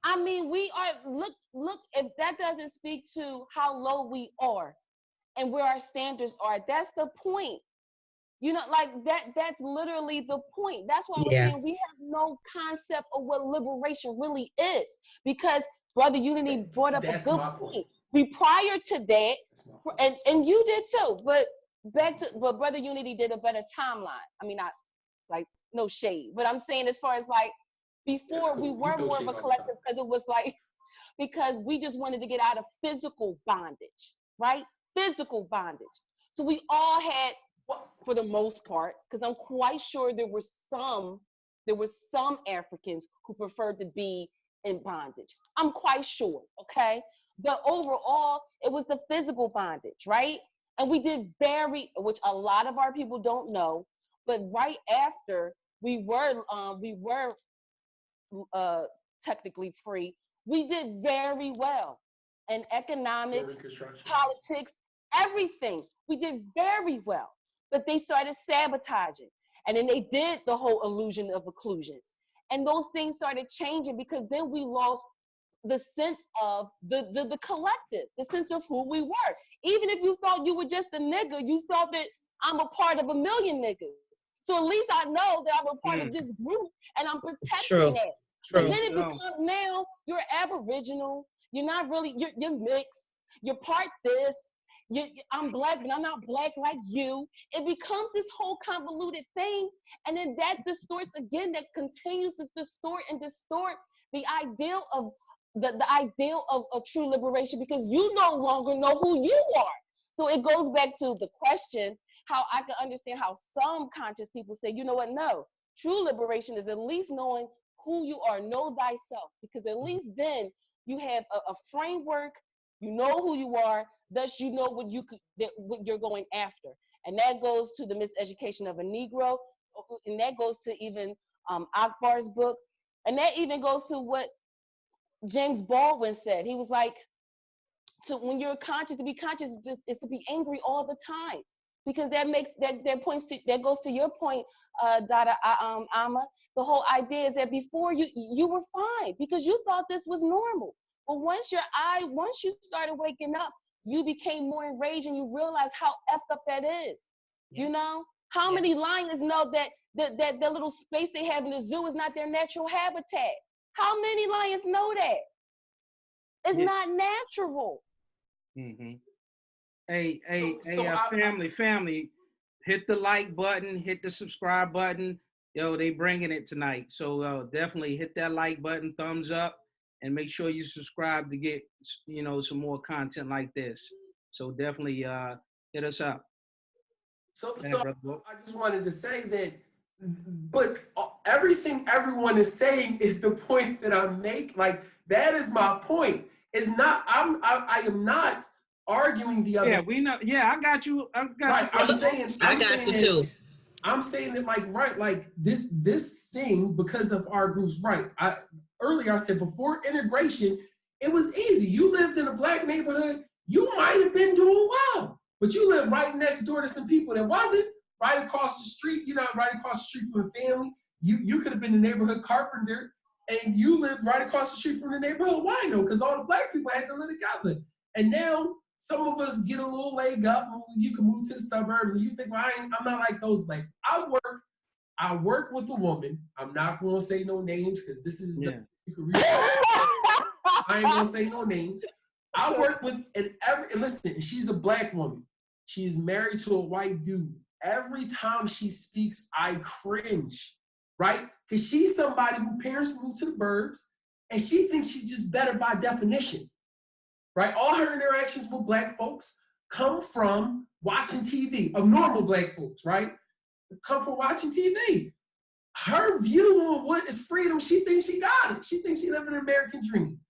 I mean, we are, look, if that doesn't speak to how low we are and where our standards are, that's the point. That's literally the point. That's why we're saying we have no concept of what liberation really is. Because Brother Unity brought up a good point. We prior to that, and you did too, but Brother Unity did a better timeline. I mean, no shade, but I'm saying as far as before we were more of a collective because it was because we just wanted to get out of physical bondage, right? Physical bondage. So we all had, for the most part, because I'm quite sure there were some Africans who preferred to be in bondage. I'm quite sure, okay? But overall, it was the physical bondage, right? And we did which a lot of our people don't know, but right after we were technically free, we did very well in economics, politics, everything. We did very well, but they started sabotaging, and then they did the whole illusion of occlusion, and those things started changing because then we lost the sense of the collective, the sense of who we were. Even if you thought you were just a nigga, you thought that I'm a part of a million niggas. So at least I know that I'm a part of this group and I'm protecting that. But then it becomes now you're Aboriginal, you're not really, you're mixed, you're part this, I'm black, but I'm not black like you. It becomes this whole convoluted thing. And then that distorts again, that continues to distort the ideal of the ideal of true liberation, because you no longer know who you are. So it goes back to the question, how I can understand how some conscious people say, you know what, no, true liberation is at least knowing who you are, know thyself, because at least then you have a framework, you know who you are, thus you know what you're going after. And that goes to the miseducation of a Negro, and that goes to even Akbar's book, and that even goes to what James Baldwin said. He was like, when you're conscious, to be conscious is to be angry all the time, because that goes to your point, Dada Ama. The whole idea is that before you were fine because you thought this was normal, but once you started waking up, you became more enraged and you realized how effed up that is. Yeah. You know how many lions know that the little space they have in the zoo is not their natural habitat? How many lions know that? It's not natural. Mm-hmm. Family, hit the like button, hit the subscribe button. Yo, they bringing it tonight. So definitely hit that like button, thumbs up, and make sure you subscribe to get, some more content like this. So definitely hit us up. So I just wanted to say that, but everything everyone is saying is the point that I make. Like, that is my point. It's not, I am not arguing the other. Yeah, we know. Yeah, I got you. I got you too. I'm saying that this thing, because of our groups, earlier I said before integration, it was easy. You lived in a black neighborhood, you might have been doing well, but you live right next door to some people that wasn't, right across the street, right across the street from a family. You could have been the neighborhood carpenter, and you lived right across the street from the neighborhood wino, because all the black people had to live together. And now some of us get a little leg up, you can move to the suburbs, and you think, well, I'm not like those black. I work with a woman. I'm not going to say no names because this is, you can research. I ain't going to say no names. I work with, and listen, she's a black woman. She's married to a white dude. Every time she speaks, I cringe, right? Because she's somebody whose parents moved to the burbs, and she thinks she's just better by definition, right? All her interactions with black folks come from watching TV, of normal black folks, right? Come from watching TV. her view on what is freedom, she thinks she got it. She thinks she living an American dream.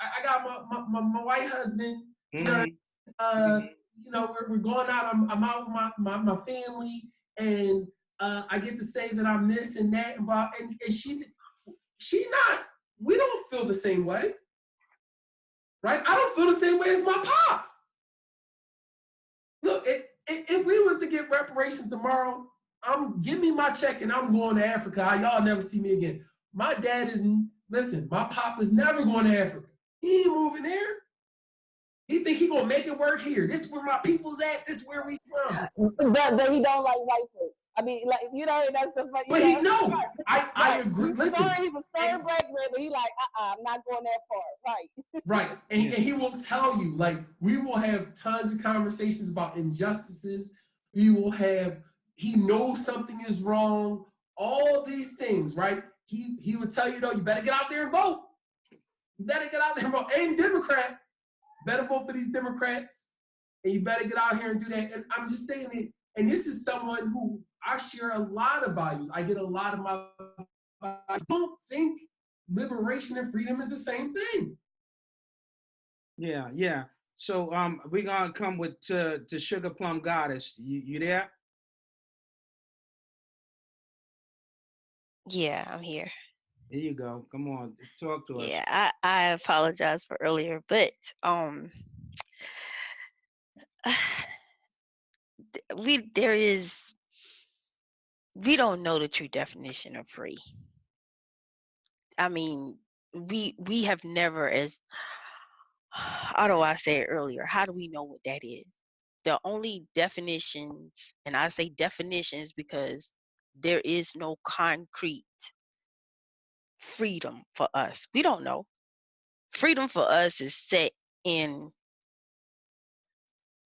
I got my white husband, you know, you know, we're going out, I'm out with my family, and I get to say that I'm this and that, and she not, we don't feel the same way, right? I don't feel the same way as my pop. Look, if we was to get reparations tomorrow, give me my check and I'm going to Africa. Y'all never see me again. My dad is, listen, my pop is never going to Africa. He ain't moving there. He think he gonna make it work here. This is where my people's at. This is where we from. But he don't like white folks. I mean, like, you know, that's the funny. But he know. I agree. Listen, He's a stern black man, but he like, I'm not going that far. Right. Right. And he will tell you, like, we will have tons of conversations about injustices. We will have, he knows something is wrong, all these things, right? He would tell you, though, you better get out there and vote. You better get out there and vote. And Democrat, better vote for these Democrats. And you better get out here and do that. And I'm just saying it. And this is someone who I share a lot of values. I get a lot of my, I don't think liberation and freedom is the same thing. Yeah, yeah. So we're gonna come with to Sugar Plum Goddess. You there? Yeah, I'm here. There you go. Come on, talk to us. Yeah, I apologize for earlier, but we don't know the true definition of free. I mean, we have never, as how do I say it earlier? How do we know what that is? The only definitions, and I say definitions because there is no concrete freedom for us. We don't know. Freedom for us is set in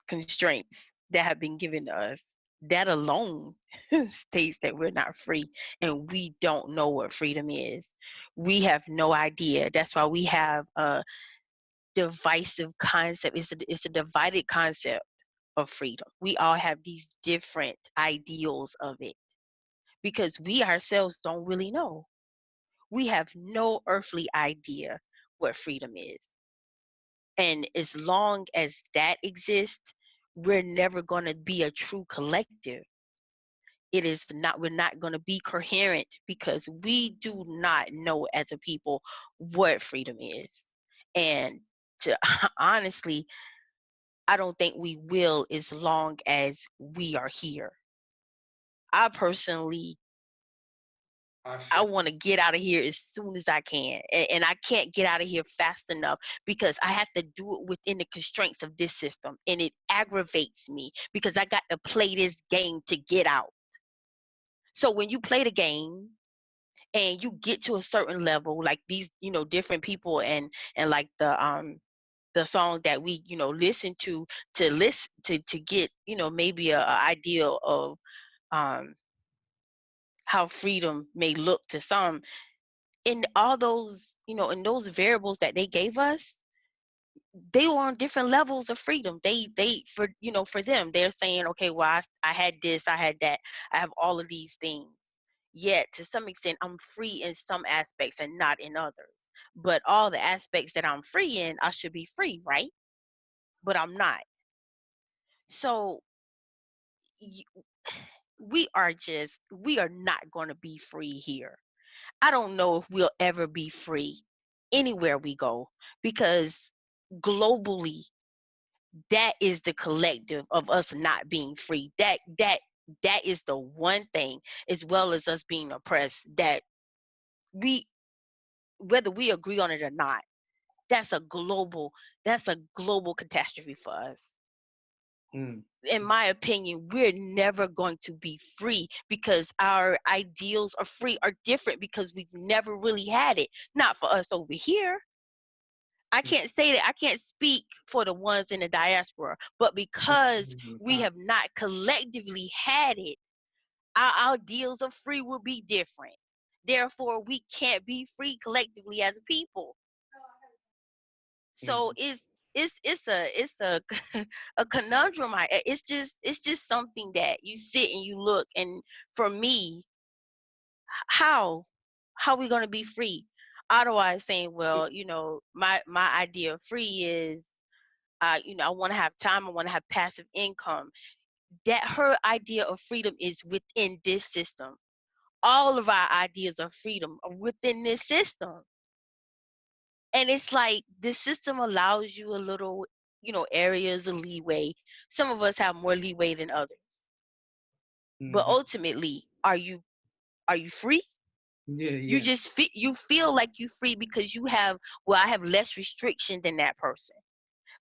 constraints that have been given to us. That alone states that we're not free, and we don't know what freedom is. We have no idea. That's why we have a divisive concept. It's a divided concept of freedom. We all have these different ideals of it because we ourselves don't really know. We have no earthly idea what freedom is. And as long as that exists, we're never going to be a true collective. We're not going to be coherent because we do not know as a people what freedom is. And honestly, I don't think we will as long as we are here. I personally, I want to get out of here as soon as I can. And I can't get out of here fast enough because I have to do it within the constraints of this system. And it aggravates me because I got to play this game to get out. So when you play the game and you get to a certain level, like these, different people and like the song that we, listen to get, maybe a idea of how freedom may look to some. In all those, in those variables that they gave us, they were on different levels of freedom. For them, they're saying, okay, well, I had this, I had that, I have all of these things. Yet, to some extent, I'm free in some aspects and not in others. But all the aspects that I'm free in, I should be free, right? But I'm not. So we are not going to be free here. I don't know if we'll ever be free anywhere we go, because globally, that is the collective of us not being free. That is the one thing, as well as us being oppressed, that whether we agree on it or not, that's a global catastrophe for us. In my opinion, we're never going to be free because our ideals of free are different because we've never really had it. Not for us over here. I can't say that. I can't speak for the ones in the diaspora, but because we have not collectively had it, our ideals of free will be different. Therefore, we can't be free collectively as a people. So it's a a conundrum. It's just something that you sit and you look. And for me, how we going to be free? Ottawa is saying, So, well, my idea of free is, I want to have time, I want to have passive income. That her idea of freedom is within this system. All of our ideas of freedom are within this system. And it's like the system allows you a little, areas of leeway. Some of us have more leeway than others. But ultimately, are you free? yeah, You yeah. just you feel like you free because you have, well, I have less restriction than that person.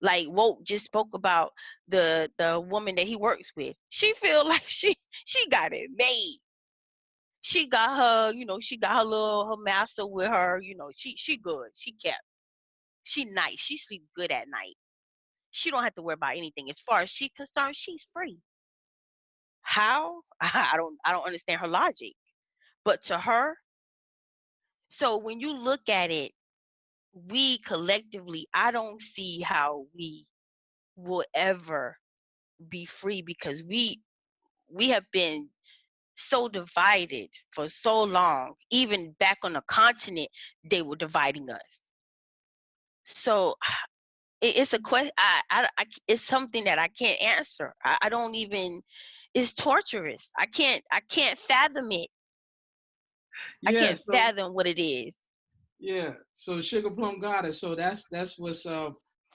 Like Woke just spoke about the woman that he works with. She feel like she got it made. She got her, she got her master with her, she good. She kept. She nice. She sleep good at night. She don't have to worry about anything. As far as she's concerned, she's free. How? I don't understand her logic. But to her, so when you look at it, we collectively, I don't see how we will ever be free because we have been so divided for so long. Even back on the continent, they were dividing us. So it's a question. It's something that I can't answer. I don't even. It's torturous. I can't fathom it. I Yeah, can't so fathom what it is. yeah, so Sugar Plum Goddess. So that's what's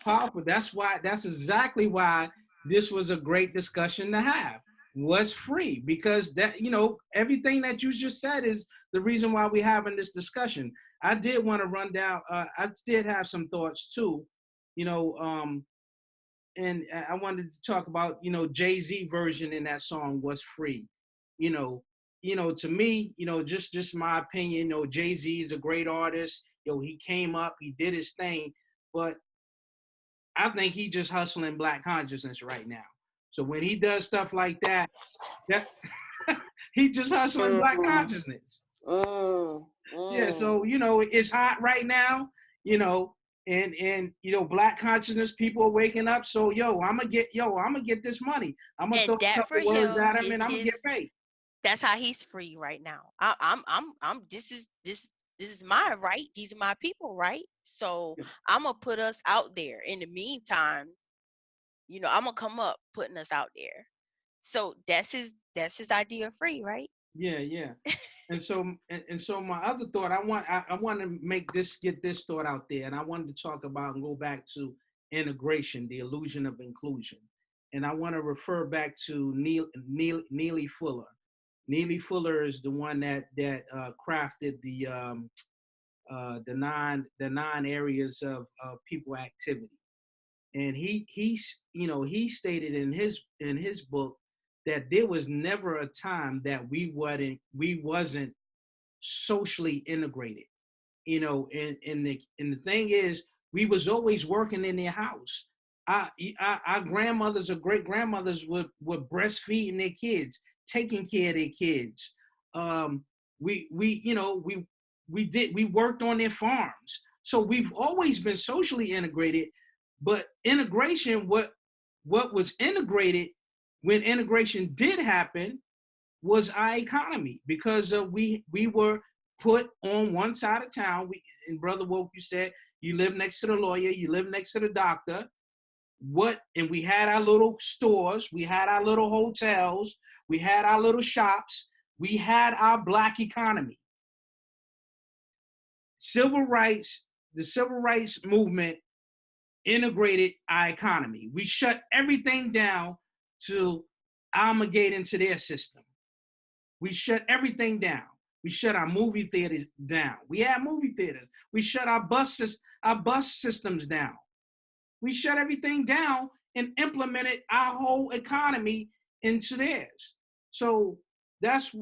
powerful. That's exactly why this was a great discussion to have. Was free because that everything that you just said is the reason why we're having this discussion. I did want to run down. I did have some thoughts too, you know, and I wanted to talk about Jay-Z version in that song was free, you know, to me, just my opinion, Jay-Z is a great artist. He came up, he did his thing, but I think he just hustling black consciousness right now. So when he does stuff like that, that he just hustling black consciousness. Yeah, so it's hot right now, and black consciousness people are waking up. So I'm gonna get this money. I'm gonna And throw a that for couple words him at him, is and I'm gonna his. get paid. That's how he's free right now. I'm. This is my right. These are my people, right? So I'm gonna put us out there. In the meantime, I'm gonna come up putting us out there. So that's his idea of free, right? Yeah, yeah. And so my other thought, I want to get this thought out there, and I wanted to talk about and go back to integration, the illusion of inclusion, and I want to refer back to Neely Fuller. Neely Fuller is the one that crafted the nine areas of people activity, and he stated in his book that there was never a time that we wasn't socially integrated, and the thing is, we was always working in their house. Our grandmothers or great grandmothers were breastfeeding their kids, taking care of their kids. We worked on their farms, so we've always been socially integrated. But integration, what was integrated when integration did happen was our economy, because we were put on one side of town. And Brother Woke, you said you live next to the lawyer, you live next to the doctor. And we had our little stores, we had our little hotels, we had our little shops, we had our black economy. The civil rights movement integrated our economy. We shut everything down to amalgate into their system. We shut everything down. We shut our movie theaters down. We had movie theaters. We shut our bus systems down. We shut everything down and implemented our whole economy into theirs. So that's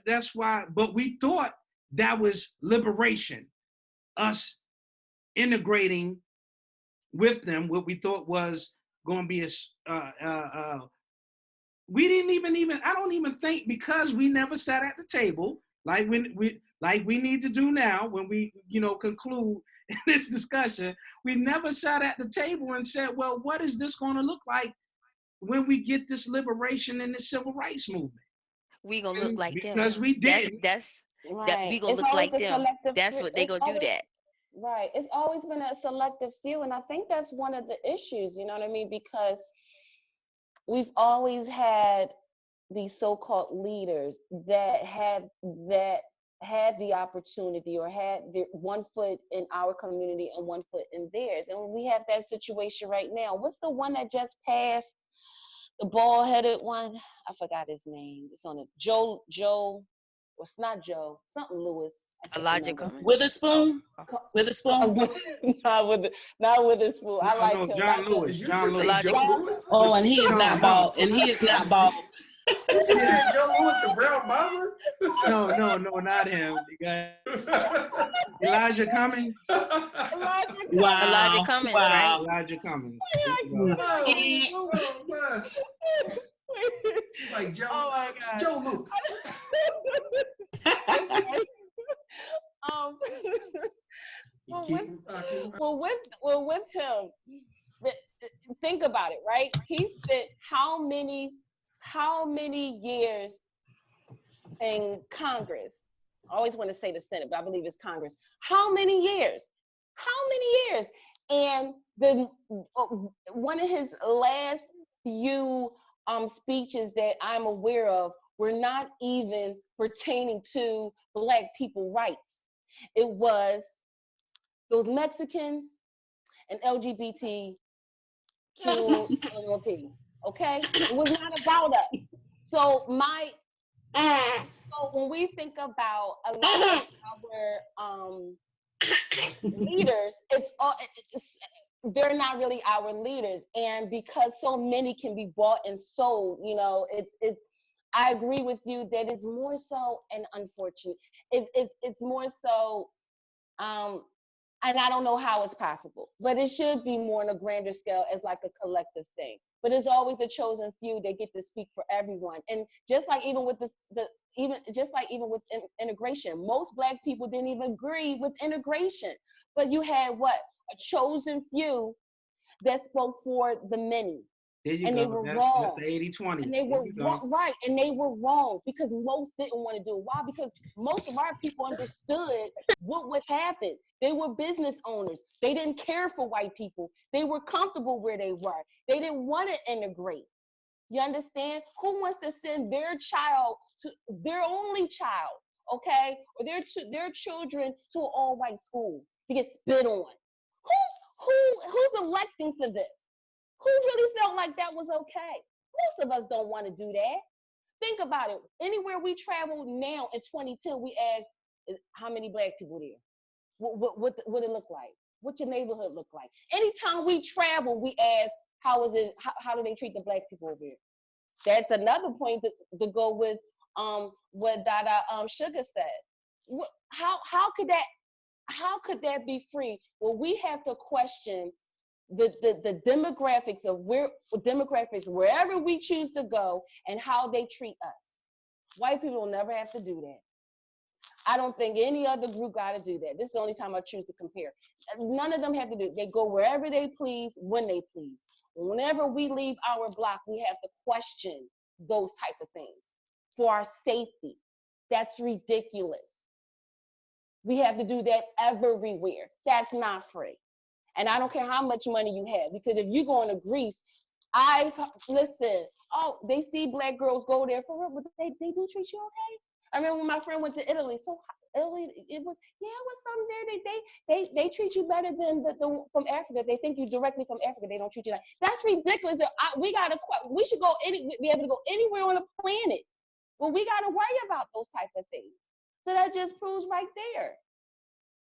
that's why. But we thought that was liberation, us integrating with them. What we thought was going to be we didn't even I don't even think, because we never sat at the table like we need to do now when we conclude this discussion. We never sat at the table and said, well, what is this going to look like when we get this liberation in the civil rights movement? We gonna look like them. Because we didn't. that we Right. gonna It's look always like a them. selective. That's what they It's gonna do always that. right. It's always been a selective few, and I think that's one of the issues. You know what I mean? Because we've always had these so-called leaders that had the opportunity or had their one foot in our community and one foot in theirs. And we have that situation right now. What's the one that just passed? The bald-headed one? I forgot his name. It's on it. Joe. Well, it's not Joe. Something Lewis. I can't Elijah remember. Cummings. Witherspoon? Oh. Witherspoon? Not with the spoon. I No, like no, him. John Not the, Lewis. Did you John just say Lewis. Elijah. Joe Lewis? Oh, and he is No, not no. bald. And he is not bald. You just said Joe Lewis, the brown bomber? No, not him. You got Elijah Cummings. Elijah Elijah Wow. Cummings, right? Wow. Elijah Cummings. Oh, like Joe, Oh my God. Joe Lewis. um, You well, keep with, rocking. with him, think about it, right? He spent how many years in Congress? I always want to say the Senate, but I believe it's Congress. How many years? How many years? And the one of his last few speeches that I'm aware of were not even pertaining to Black people rights. It was those Mexicans and LGBTQ community. Okay, it was not about us. So so when we think about a lot of our leaders, they're not really our leaders, and because so many can be bought and sold, you know, it's. I agree with you that it's more so, and unfortunate, it's more so, and I don't know how it's possible, but it should be more on a grander scale as like a collective thing. But it's always a chosen few that get to speak for everyone, and just like even with even with integration, most Black people didn't even agree with integration, but you had what, a chosen few that spoke for the many. There you And they go. were That's wrong. the 80-20. And they There were you go. wrong, right? And they were wrong because most didn't want to do it. Why? Because most of our people understood what would happen. They were business owners. They didn't care for white people. They were comfortable where they were. They didn't want to integrate. You understand? Who wants to send their child to their only child, okay, or their children to an all-white school to get spit on? Who's electing for this? Who really felt like that was okay? Most of us don't want to do that. Think about it. Anywhere we travel now in 2010, we ask how many Black people there. What it look like? What your neighborhood look like? Anytime we travel, we ask how is it? How do they treat the Black people over here? That's another point to go with what Dada Sugar said. How could that be free? Well, we have to question the demographics wherever we choose to go and how they treat us. White people will never have to do that. I don't think any other group got to do that. This is the only time I choose to compare. None of them have to do it. They go wherever they please, when they please. Whenever we leave our block, we have to question those type of things for our safety. That's ridiculous. We have to do that everywhere. That's not free. And I don't care how much money you have, because if you go into Greece, listen, oh, they see Black girls go there for real, but they do treat you okay. I remember when my friend went to Italy. So Italy, it was some there. They treat you better than the from Africa. They think you directly from Africa. They don't treat you like that's ridiculous. We should be able to go anywhere on the planet, but we gotta worry about those type of things. So that just proves right there.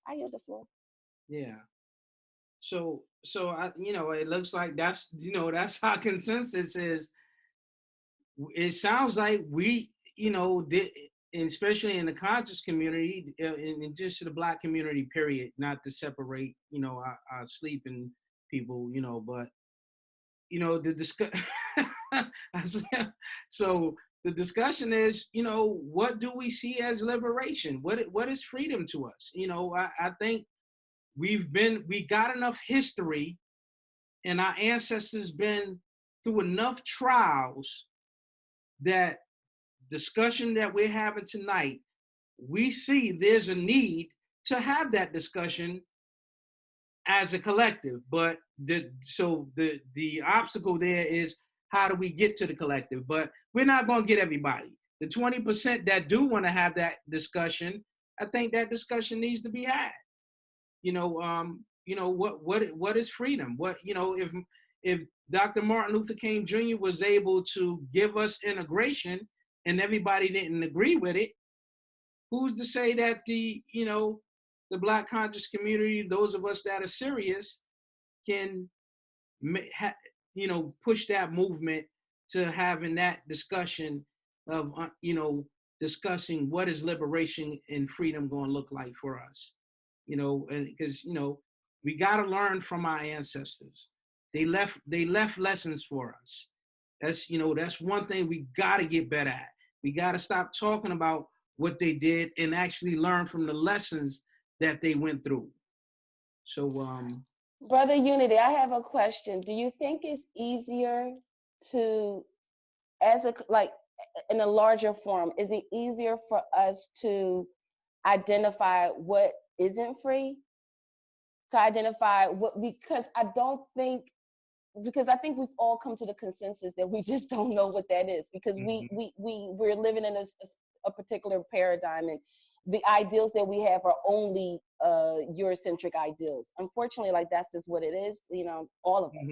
I yield the floor. Yeah. So I, it looks like that's our consensus is. It sounds like we, especially in the conscious community, and just the Black community, period, not to separate, our sleeping people, but, the so the discussion is, what do we see as liberation? What is freedom to us? I think we got enough history, and our ancestors been through enough trials that discussion that we're having tonight, we see there's a need to have that discussion as a collective. But the obstacle there is, how do we get to the collective? But we're not going to get everybody. The 20% that do want to have that discussion, I think that discussion needs to be had. What is freedom? If Dr. Martin Luther King Jr. was able to give us integration and everybody didn't agree with it, who's to say that the Black conscious community, those of us that are serious, can push that movement to having that discussion of discussing what is liberation and freedom going to look like for us. And because we got to learn from our ancestors. They left lessons for us. That's one thing we got to get better at. We got to stop talking about what they did and actually learn from the lessons that they went through. So Brother Unity, I have a question. Do you think it's easier to, in a larger form, is it easier for us to identify what isn't free? To identify because I think we've all come to the consensus that we just don't know what that is, because we're living in a particular paradigm, and the ideals that we have are only Eurocentric ideals. Unfortunately, like that's just what it is, all of us.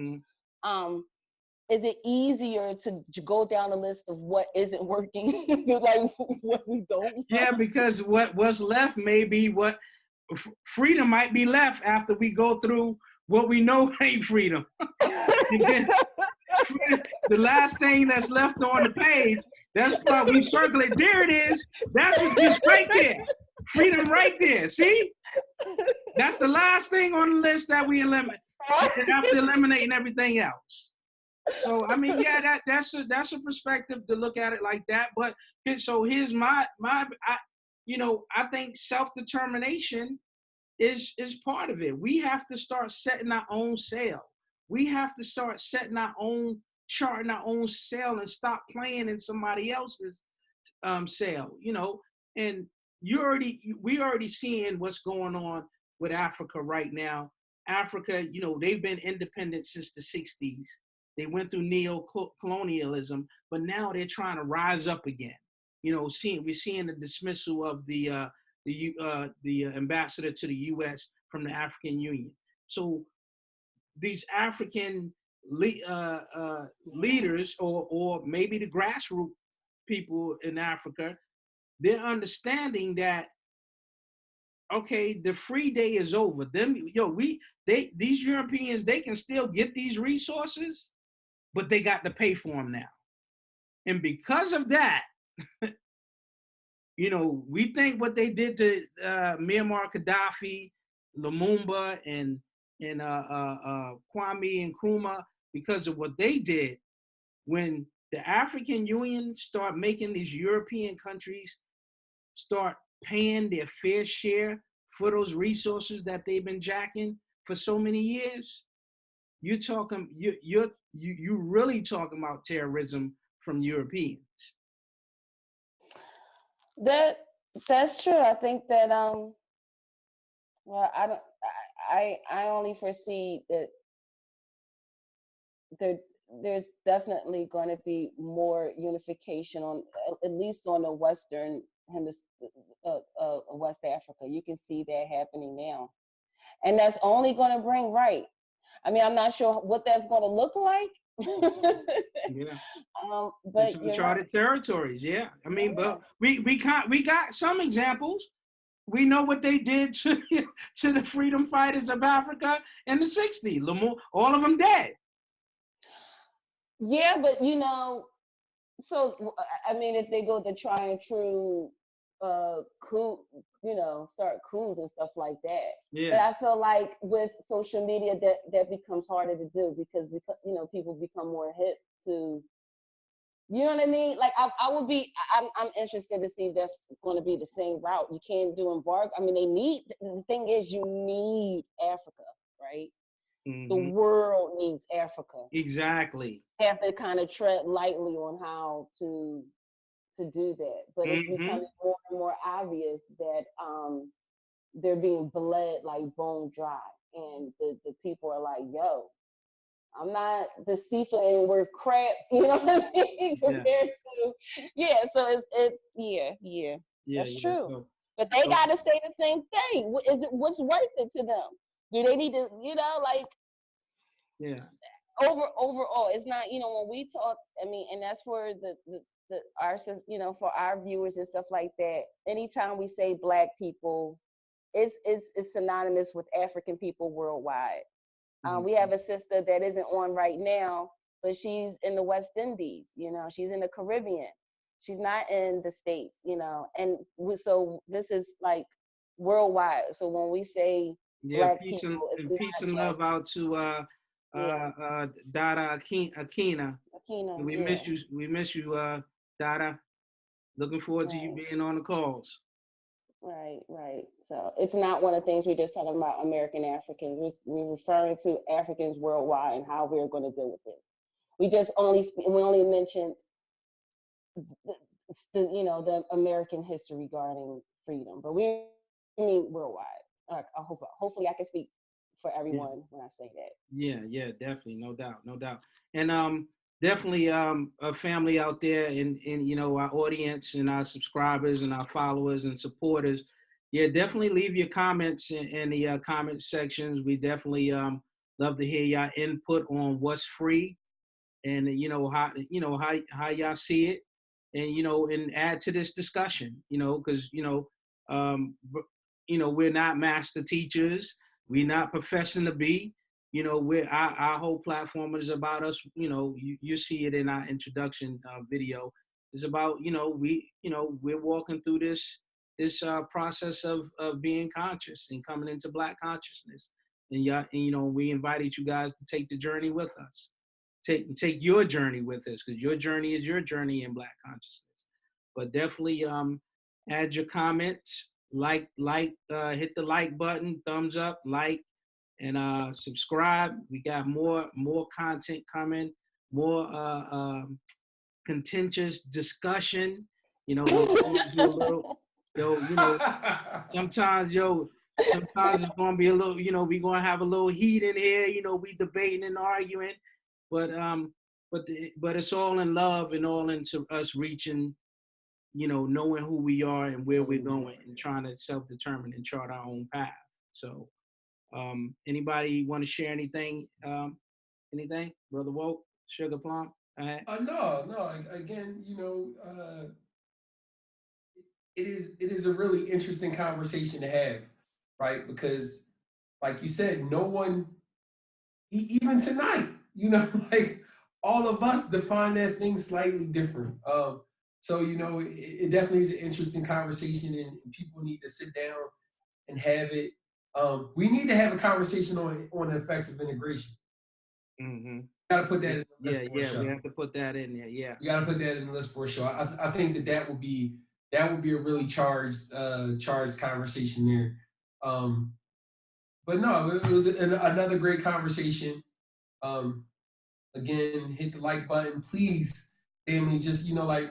Is it easier to go down the list of what isn't working, like what we don't know? Yeah, because what's left may be what freedom might be left after we go through what we know ain't freedom. The last thing that's left on the page, that's why we circle it. There it is. That's just right there. Freedom right there. See? That's the last thing on the list that we eliminate after eliminating everything else. So I mean, yeah, that's a perspective to look at it like that. But so here's my I think self-determination is part of it. We have to start setting our own sail. We have to start setting our own, charting our own sail, and stop playing in somebody else's sail. And we already seeing what's going on with Africa right now. Africa, they've been independent since the 60s. They went through neo-colonialism, but now they're trying to rise up again. We're seeing the dismissal of the ambassador to the U.S. from the African Union. So these African leaders, or maybe the grassroots people in Africa, they're understanding that, okay, the free day is over. These Europeans, they can still get these resources, but they got to pay for them now. And because of that, we think what they did to Muammar Gaddafi, Lumumba, and Kwame Nkrumah, because of what they did, when the African Union start making these European countries start paying their fair share for those resources that they've been jacking for so many years, you're really talking about terrorism from Europeans. That's true. I think that I only foresee that there's definitely going to be more unification on, at least on the Western hemisphere, West Africa. You can see that happening now, and that's only going to bring right. I mean, I'm not sure what that's going to look like. Yeah. But it's uncharted territories. Yeah. I mean, but we got some examples. We know what they did to the freedom fighters of Africa in the 60s. All of them dead. Yeah, but so I mean, if they go to try and true coup, start coups and stuff like that. Yeah. But I feel like with social media that becomes harder to do, because people become more hip to, you know what I mean? Like I'm interested to see if that's going to be the same route. You can't do embargo. I mean, the thing is, you need Africa, right? Mm-hmm. The world needs Africa. Exactly. Have to kind of tread lightly on how to to do that. But it's Mm-hmm. becoming more and more obvious that they're being bled like bone dry. And the people are like, yo, I'm not the seafood and we're crap, you know what I mean? Compared to, yeah, so yeah, that's true. So, But they gotta say the same thing. What's worth it to them? Do they need to, like, yeah. Overall, it's not, when we talk, I mean, and that's for our, for our viewers and stuff like that. Anytime we say Black people, it's synonymous with African people worldwide. Mm-hmm. We have a sister that isn't on right now, but she's in the West Indies, she's in the Caribbean. She's not in the States, and so this is like worldwide. So when we say Black people, it's not peace and just, love out to Dada Akina. Akina, We miss you. We miss you, Dada. Looking forward to you being on the calls. Right. So it's not one of the things we're just talking about American Africans. We're referring to Africans worldwide and how we're going to deal with it. We only mentioned the American history regarding freedom, but we mean worldwide. Hopefully I can speak for everyone when I say that. Yeah, definitely, no doubt. And definitely a family out there in our audience and our subscribers and our followers and supporters. Yeah, definitely leave your comments in the comment sections. We definitely love to hear your input on what's free and how y'all see it, and and add to this discussion, because we're not master teachers, we're not professing to be. We're our whole platform is about us. You see it in our introduction video. It's about we're walking through this process of being conscious and coming into Black consciousness, and we invited you guys to take the journey with us. Take your journey with us, because your journey is your journey in Black consciousness. But definitely add your comments, hit the like button, thumbs up, and subscribe. We got more content coming, more contentious discussion. We're gonna do a little, sometimes it's gonna be a little, we're gonna have a little heat in here, we debating and arguing, but it's all in love and all into us reaching, knowing who we are and where we're going and trying to self-determine and chart our own path. So anybody want to share anything? Anything, Brother Woke, Sugar Plum? No. Again, it is a really interesting conversation to have, right? Because, like you said, no one, even tonight, like all of us define that thing slightly different. So it definitely is an interesting conversation, and people need to sit down and have it. We need to have a conversation on the effects of integration. Mm-hmm. Gotta put that in the list for a show. We have to put that in there. Yeah, you gotta put that in the list for a show. I think that would be a really charged conversation there. But no, it was another great conversation. Again, hit the like button, please, family. Just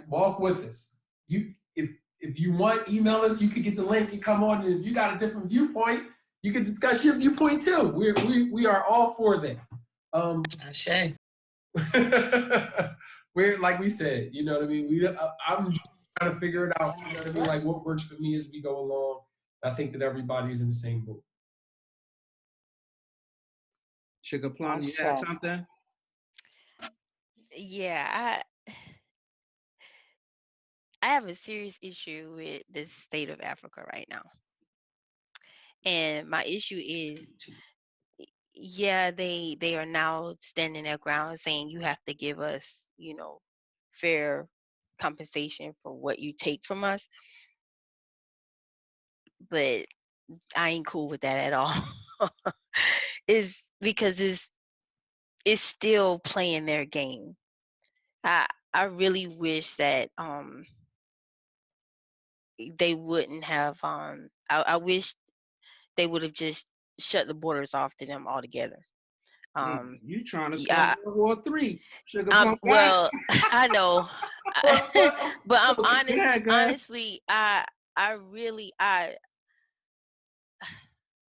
walk with us. If you want, email us. You could get the link and come on. And if you got a different viewpoint, you can discuss your viewpoint too. We are all for that. Ashe. We're, like we said, you know what I mean? I'm trying to figure it out, you know what I mean? Like what works for me as we go along. I think that everybody's in the same boat. Sugar Plum, you have something? Yeah, I have a serious issue with the state of Africa right now. And my issue is, yeah, they are now standing their ground saying you have to give us, fair compensation for what you take from us. But I ain't cool with that at all. It's because it's still playing their game. I really wish that they wouldn't have I wish they would have just shut the borders off to them altogether. You trying to Yeah, start World War III, Sugar Plum guy? well, I know, but I'm So honest. Yeah, go ahead. Honestly, I really, I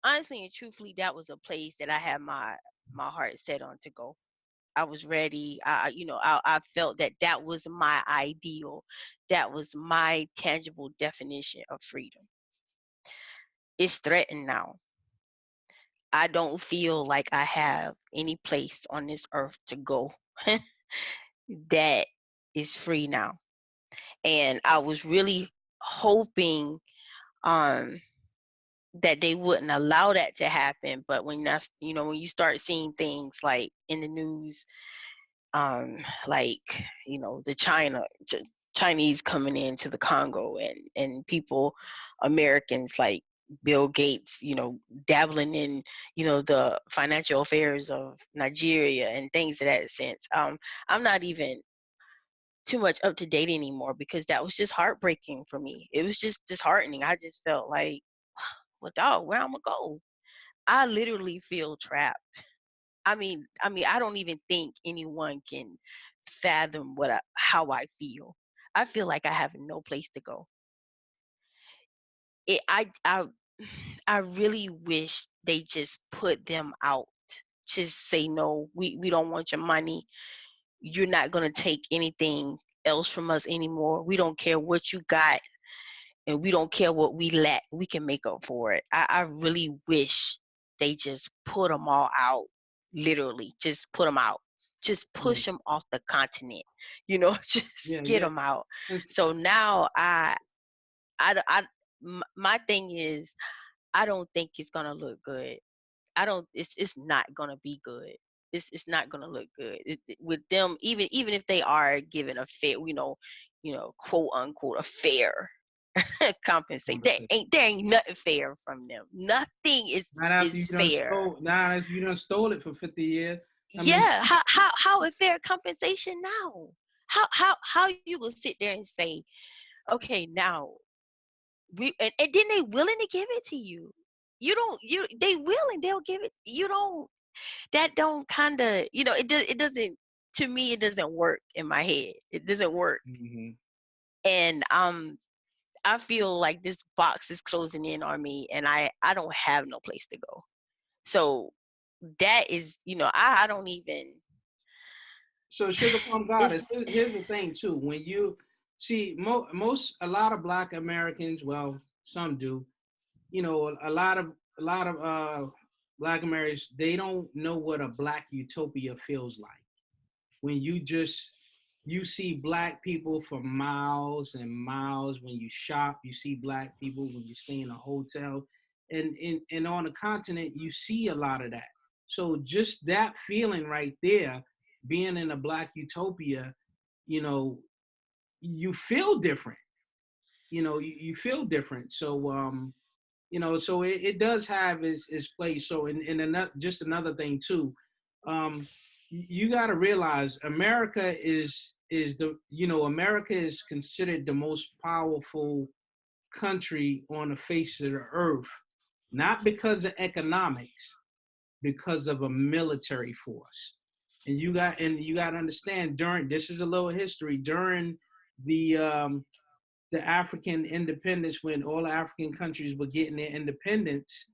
honestly and truthfully, that was a place that I had my heart set on to go. I was ready. I felt that that was my ideal. That was my tangible definition of freedom. It's threatened now. I don't feel like I have any place on this earth to go that is free now. And I was really hoping um that they wouldn't allow that to happen. But when that's when you start seeing things like in the news, like the Chinese coming into the Congo, and people, Americans like Bill Gates, dabbling in the financial affairs of Nigeria and things of that sense. I'm not even too much up to date anymore because that was just heartbreaking for me. It was just disheartening. I just felt like, well, dog, where I'm gonna go? I literally feel trapped. I don't even think anyone can fathom how I feel. I feel like I have no place to go. It, I really wish they just put them out. Just say no. We don't want your money. You're not gonna take anything else from us anymore. We don't care what you got, and we don't care what we lack. We can make up for it. I really wish they just put them all out. Literally, just put them out. Just Yeah, push them off the continent. Just yeah, get yeah. them out. It's, So now my thing is, I don't think it's gonna look good. I don't. It's not gonna be good. It's not gonna look good with them. Even if they are given a fair, quote unquote, a fair compensate. There ain't nothing fair from them. Nothing not after is you done fair. stole. Not after you done stole it for 50 years. I mean, Yeah. How is fair compensation now? How you gonna sit there and say, okay, now and then they willing to give it to you. They willing, they'll give it. You don't that don't kind of it doesn't, to me it doesn't work in my head. It doesn't work. mhm. And I feel like this box is closing in on me, and I don't have no place to go. So that is, I don't even. So Sugar Plum Goddess, It's here's the thing too. When you see a lot of Black Americans, well, some do. A lot of Black Americans, they don't know what a Black utopia feels like. When you see Black people for miles and miles. When you shop, you see Black people. When you stay in a hotel, and on the continent, you see a lot of that. So just that feeling right there, being in a Black utopia, you know, you feel different. You feel different. So so it does have its place. So in another, just another thing too, you got to realize America is considered the most powerful country on the face of the earth, not because of economics, because of a military force. And you got to understand, during, this is a little history, during the um, the African independence, when all African countries were getting their independence,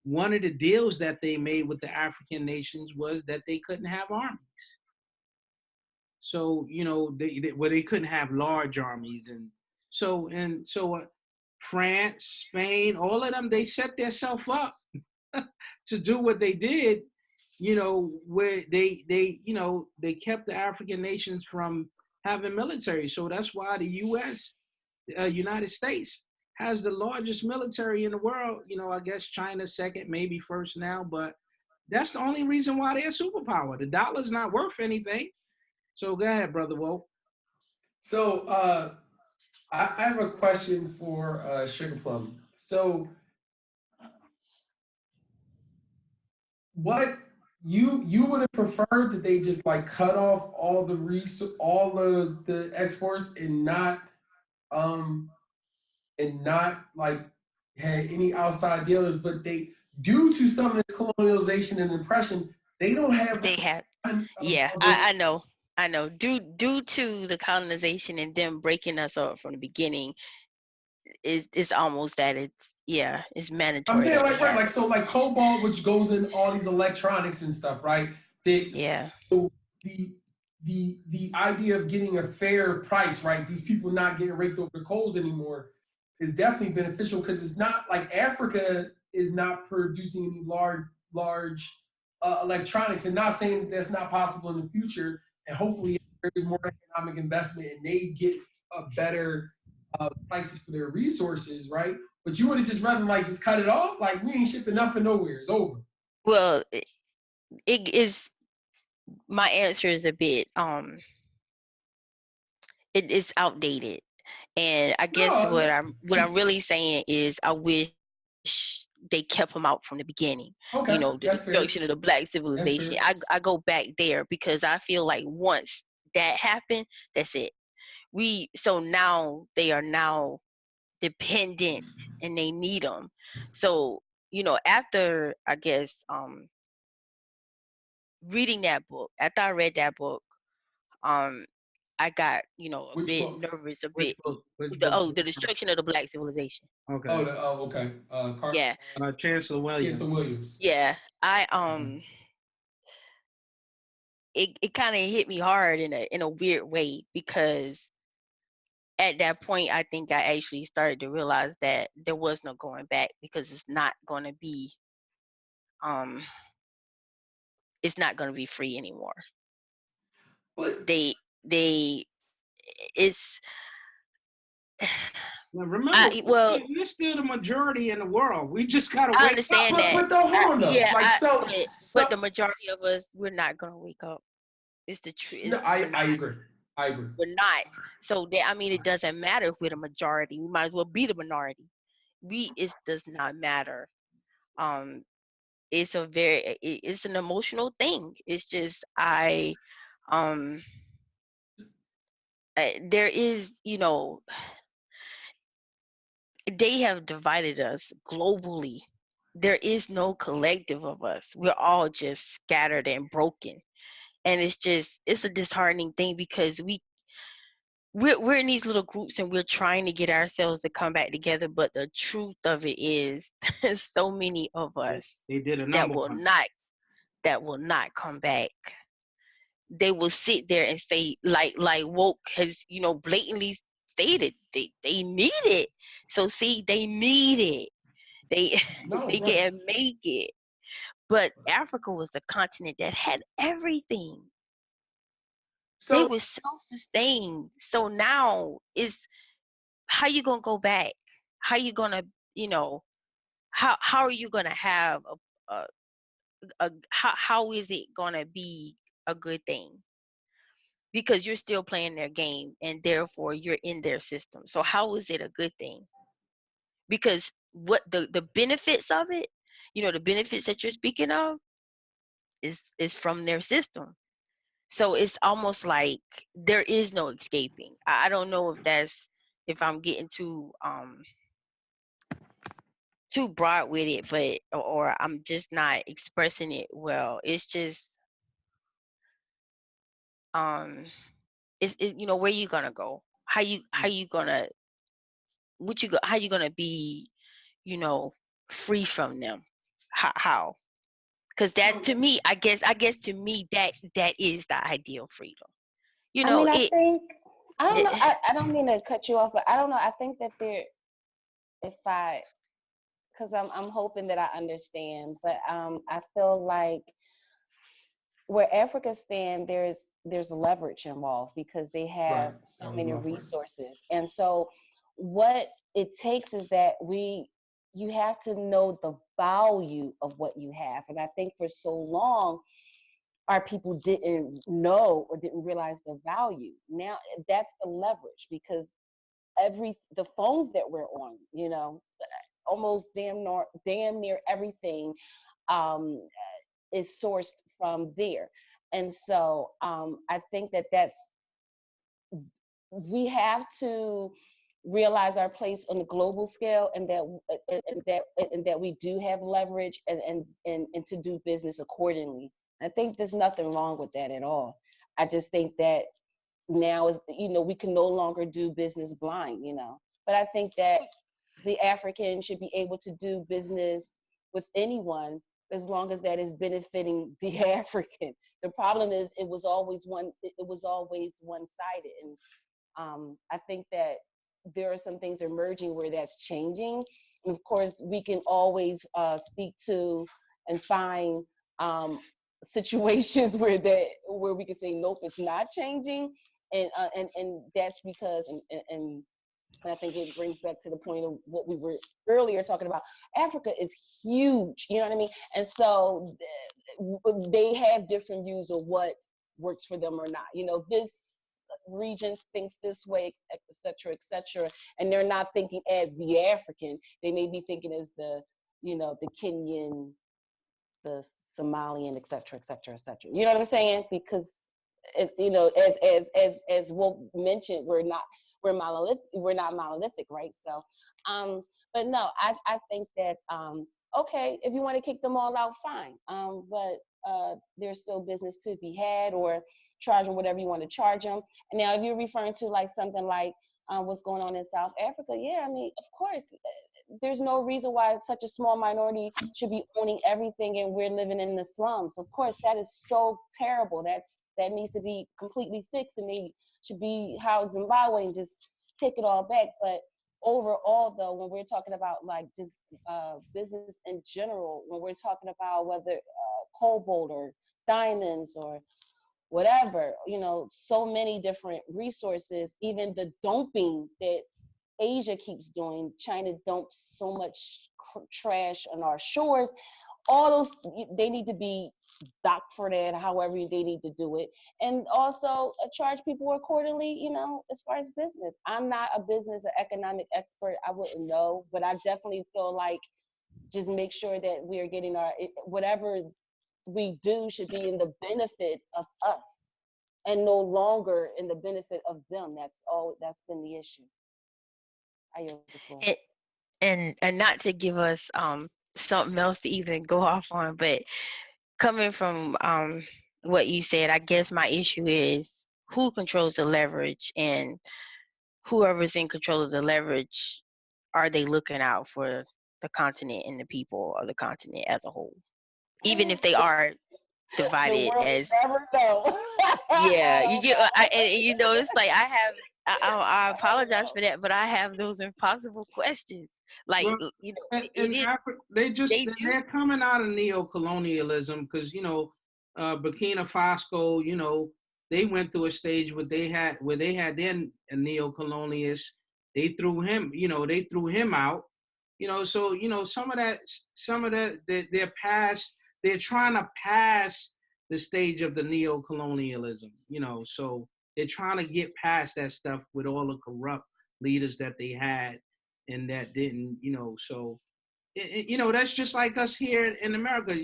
one of the deals that they made with the African nations was that they couldn't have armies. So they couldn't have large armies, and so France, Spain, all of them, they set themselves up to do what they did. Where they kept the African nations from having military. So that's why the U.S. United States has the largest military in the world. I guess China second, maybe first now, but that's the only reason why they're a superpower. The dollar's not worth anything. So go ahead, brother Woke. So I have a question for Sugar Plum. So what you would have preferred that they just like cut off all all the exports um and not like had any outside dealers, but they, due to some of this colonialization and oppression, They don't have. They have, yeah, I know. Due to the colonization and them breaking us up from the beginning, it's almost that it's I'm mandatory saying that they like right, have like it. so like cobalt, which goes in all these electronics and stuff, right? Yeah. The idea of getting a fair price, right? These people not getting raked over the coals anymore is definitely beneficial because it's not like Africa is not producing any large electronics, and not saying that that's not possible in the future. And hopefully there's more economic investment and they get a better prices for their resources, right? But you would have just rather like just cut it off, like we ain't shipping nothing nowhere. It's over. Well, it is. My answer is a bit it is outdated, and I guess No, what I'm really saying is I wish they kept them out from the beginning. okay, The that's fair. destruction of the black That's civilization. fair. I go back there because I feel like once that happened, that's it. So now they are now dependent and they need them. So after I guess reading that book, after I read that book, um I got a Which bit book? nervous, a Which bit book? Which book? the destruction of the black civilization. Okay. Oh, okay. Yeah, Chancellor Williams. Chancellor Williams. yeah. I it kind of hit me hard in a weird way because at that point I think I actually started to realize that there was no going back because um it's not going to be free anymore. But They it's Now remember, I well we're still the majority in the world. We just gotta I wake up. understand that. but though, hold on though. Yeah, Like but the majority of us, we're not gonna wake up. It's the truth. no, We're I not. agree. I agree. We're not. So that I mean, it doesn't matter if we're the majority. We might as well be the minority. It does not matter. Um, it's an emotional thing. It's just um, there is they have divided us globally. There is no collective of us. We're all just scattered and broken. And it's a disheartening thing because we're in these little groups and we're trying to get ourselves to come back together, but the truth of it is there's so many of us They did a that number will on not come back. They will sit there and say like woke has blatantly stated they need it. So see, they need it. They No, they right. can't make it. But Africa was the continent that had everything. They So were self-sustained. So now is how you gonna go back? How you gonna, how are you gonna have how is it gonna be a good thing? Because you're still playing their game and therefore you're in their system. So how is it a good thing? Because what the benefits of it, the benefits that you're speaking of is from their system. So it's almost like there is no escaping. I don't know if I'm getting too broad with it, but or I'm just not expressing it well. It's just where you gonna go? How you gonna how you gonna be, you know, free from them? How? Because that so to me, I guess to me that is the ideal freedom. You I know mean, I it. think, I don't know, it I don't mean to cut you off, but I don't know. I think that if I, because I'm hoping that I understand, but I feel like where Africa stand, there's leverage involved because they right. have so That was many my point. resources. And so what it takes is that you have to know the value of what you have. And I think for so long our people didn't know or didn't realize the value. Now that's the leverage because the phones that we're on, almost damn near everything um, is sourced from there. And so I think that's we have to realize our place on the global scale and that we do have leverage and to do business accordingly I think there's nothing wrong with that at all. I just think that now is, we can no longer do business blind, But I think that the African should be able to do business with anyone as long as that is benefiting the African. The problem is it was always one-sided. And I think that there are some things emerging where that's changing. And of course, we can always speak to and find situations where we can say, nope, it's not changing. And that's because, and I think it brings back to the point of what we were earlier talking about. Africa is huge, you know what I mean? And so they have different views of what works for them or not. This region thinks this way, et cetera, and they're not thinking as the African. They may be thinking as the Kenyan, the Somalian, et cetera. You know what I'm saying? Because as Wolf mentioned, we're not monolithic, right? So, but no, I think that okay, if you want to kick them all out, fine. But there's still business to be had, or charge them whatever you want to charge them. And now, if you're referring to like something like what's going on in South Africa, yeah, I mean, of course, there's no reason why such a small minority should be owning everything, and we're living in the slums. Of course, that is so terrible. That needs to be completely fixed, and they should be housed in Zimbabwe and just take it all back. But overall, though, when we're talking about like just business in general, when we're talking about whether cobalt or diamonds or whatever, so many different resources, even the dumping that Asia keeps doing. China dumps so much trash on our shores. All those, they need to be docked for that, however they need to do it. And also charge people accordingly, as far as business. I'm not a business or economic expert. I wouldn't know, but I definitely feel like just make sure that we are getting whatever we do should be in the benefit of us and no longer in the benefit of them. That's been the issue. I yield the floor. And not to give us something else to even go off on, but coming from what you said, I guess my issue is who controls the leverage, and whoever's in control of the leverage, are they looking out for the continent and the people of the continent as a whole? Even if they are divided as never know. yeah, you get it's like I apologize for that, but I have those impossible questions. Like, Well, in Africa, they're coming out of neo-colonialism because Burkina Faso, they went through a stage where they had their neo-colonialists. They threw him out. So some of that they're past. They're trying to pass the stage of the neo-colonialism. So they're trying to get past that stuff with all the corrupt leaders that they had. And that didn't, so, that's just like us here in America.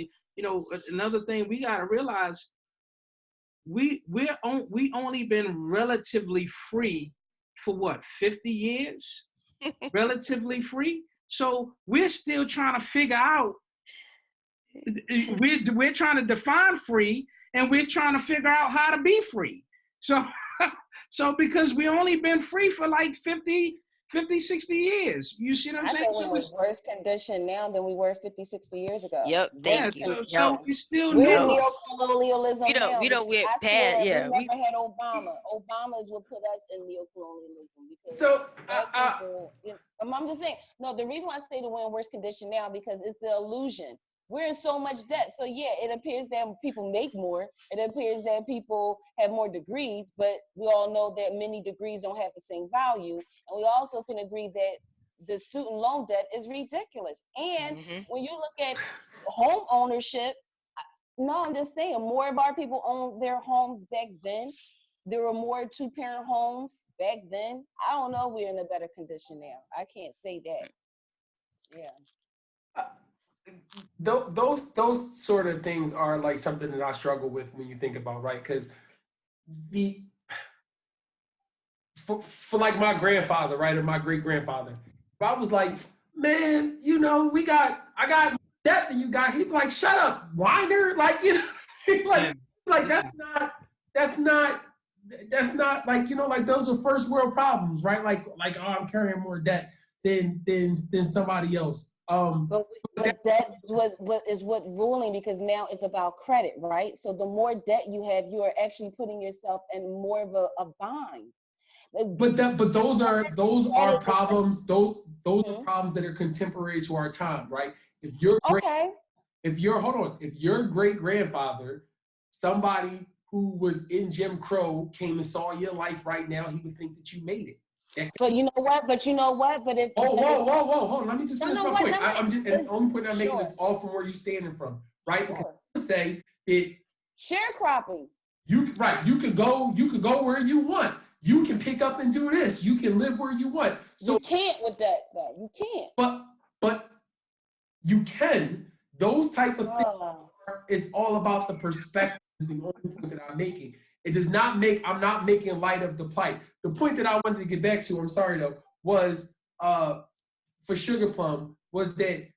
Another thing we got to realize, we only been relatively free for what, 50 years? Relatively free. So we're still trying to figure out, we're trying to define free, and we're trying to figure out how to be free. So because we only been free for like 50, 60 years. You see what I'm saying? We're in worse condition now than we were 50, 60 years ago. Yep, thank you. So we still we're neo-colonialism now. We don't get past, we never had Obama. Obama is what put us in neo-colonialism. Because So, I'm just saying, no, the reason why I say that we're in worse condition now, because it's the illusion. We're in so much debt. So yeah, it appears that people make more. It appears that people have more degrees, but we all know that many degrees don't have the same value. And we also can agree that the student loan debt is ridiculous. And when you look at home ownership, no, I'm just saying, more of our people owned their homes back then. There were more two-parent homes back then. I don't know, we're in a better condition now. I can't say that. Yeah. Those sort of things are like something that I struggle with when you think about, right? Because for like my grandfather, right, or my great grandfather, if I was like, man, I got debt that you got, he'd be like, shut up, whiner, like, like that's not like, you know, like those are first world problems, right? Like oh, I'm carrying more debt than somebody else. But debt is what ruling, because now it's about credit, right? So the more debt you have, you are actually putting yourself in more of a bind. But those are problems. Those are Mhm. problems that are contemporary to our time, right? If you're Okay. if your great grandfather, somebody who was in Jim Crow, came and saw your life right now, he would think that you made it. But you know what? But if Whoa! Hold on. Let me just finish my point. I'm just, and the only point I'm making sure. is all from where you're standing from, right? Because Sure. I would say that Sharecropping. you could go where you want. You can pick up and do this. You can live where you want. So You can't with that though. You can't. but you can. Those type of things. It's all about the perspective. Is the only point that I'm making. It does not make. I'm not making light of the plight. The point that I wanted to get back to, I'm sorry though, was for Sugar Plum, was that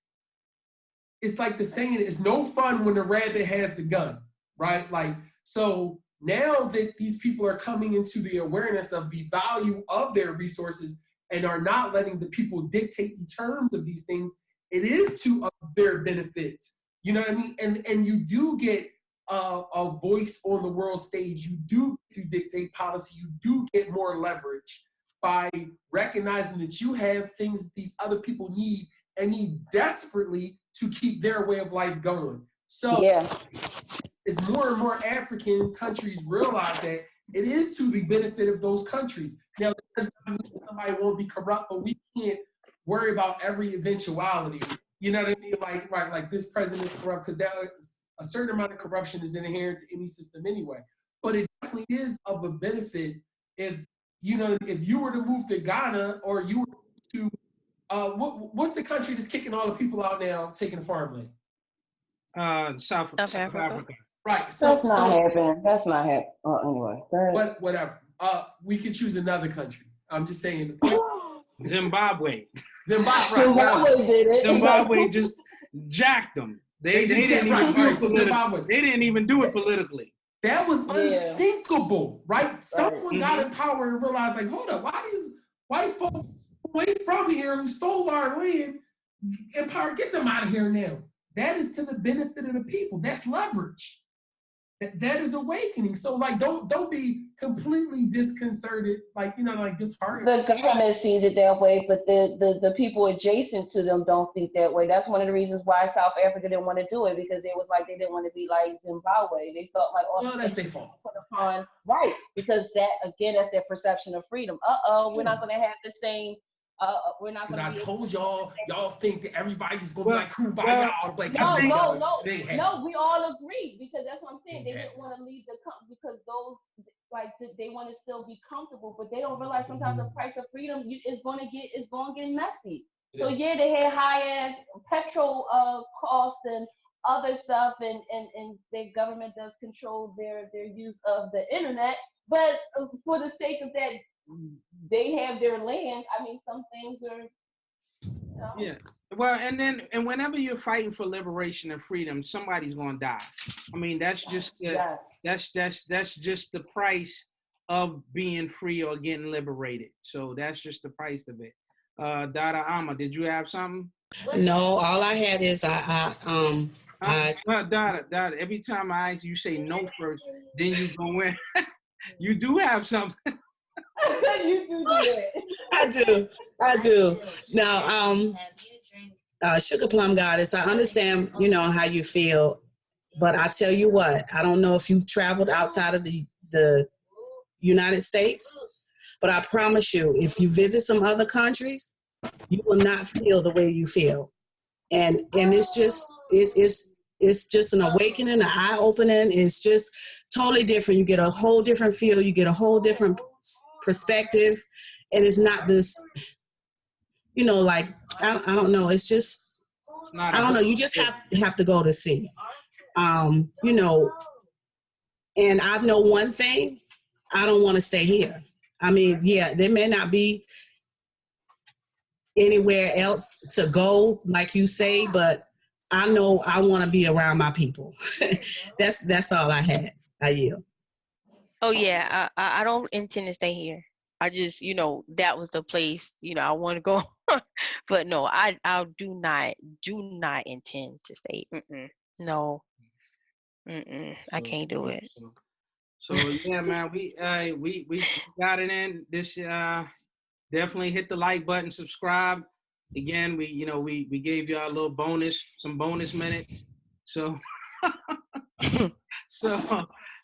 it's like the saying, it's no fun when the rabbit has the gun, right? Like, so now that these people are coming into the awareness of the value of their resources and are not letting the people dictate the terms of these things, it is to their benefit. You know what I mean? And you do get a voice on the world stage. You do to dictate policy. You do get more leverage by recognizing that you have things that these other people need and need desperately to keep their way of life going. So yeah. as more and more African countries realize that, it is to the benefit of those countries. Now, that does not mean somebody won't be corrupt, but we can't worry about every eventuality. You know what I mean? Like this president is corrupt, because a certain amount of corruption is inherent to any system anyway. But it definitely is of a benefit if you were to move to Ghana, or you were to what's the country that's kicking all the people out now, taking the farmland? South Africa. Right. That's not happening. Anyway. Whatever. We could choose another country. I'm just saying. Zimbabwe. Zimbabwe did it. Zimbabwe just jacked them. They didn't even do it politically. That was unthinkable, right? Someone got in power and realized, like, hold up, why these white folks away from here who stole our land in power, get them out of here now. That is to the benefit of the people. That's leverage. That is awakening. So, like, don't be completely disconcerted, like, like disheartened. The government sees it that way, but the people adjacent to them don't think that way. That's one of the reasons why South Africa didn't want to do it, because they was like, they didn't want to be like Zimbabwe. They felt like, that's their fault. Right, because that's their perception of freedom. We're not going to have the same. We're not going to. Because I told y'all think that everybody just gonna be like kumbaya. No, we all agree, because that's what I'm saying. They didn't want to leave the country because those, like, they want to still be comfortable, but they don't realize sometimes the price of freedom is going to get messy. So yeah, they had high ass petrol costs and other stuff, and their government does control their use of the internet, but for the sake of that, they have their land. I mean, some things are. Yeah. Well, and whenever you're fighting for liberation and freedom, somebody's gonna die. I mean, that's just that's just the price of being free or getting liberated. So that's just the price of it. Dada Ama, did you have something? No, all I had is Dada, every time I ask you say no first, then you go in. You do have something. You do that. I do. Now, Sugar Plum Goddess, I understand, how you feel, but I tell you what, I don't know if you've traveled outside of the United States, but I promise you, if you visit some other countries, you will not feel the way you feel. And it's just an awakening, an eye opening. It's just totally different. You get a whole different feel. You get a whole different perspective. And it's not this, like, I don't know. It's just, I don't know. You just have to go to see, and I know one thing, I don't want to stay here. I mean, yeah, there may not be anywhere else to go, like you say, but I know I want to be around my people. That's all I had. I yield. Oh yeah, I don't intend to stay here. I just, that was the place, I want to go. But no, I do not intend to stay. No, I can't do it. So yeah, man, we got it in. This definitely hit the like button, subscribe. Again, we gave y'all a little some bonus minutes. So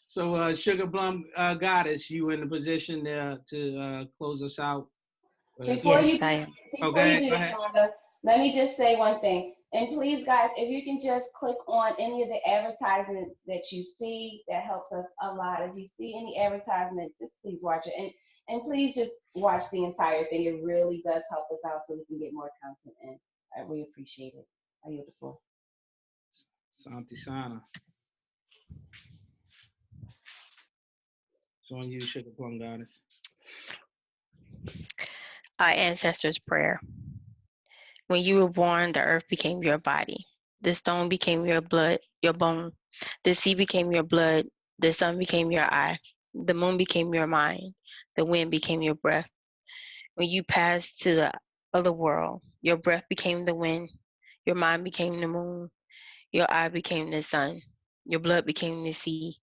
so Sugar Plum Goddess, you in the position there to close us out. Before Yes, you I am. Go before you ahead, do go that, ahead. Rhonda, let me just say one thing. And please, guys, if you can just click on any of the advertisements that you see, that helps us a lot. If you see any advertisements, just please watch it. And please just watch the entire thing. It really does help us out so we can get more content in. I really appreciate it. I yield the floor. Santi Sana. It's on you, Sugar Plum Goddess. Our ancestors' prayer. When you were born, the earth became your body. The stone became your blood, your bone. The sea became your blood. The sun became your eye. The moon became your mind. The wind became your breath. When you passed to the other world, your breath became the wind. Your mind became the moon. Your eye became the sun. Your blood became the sea.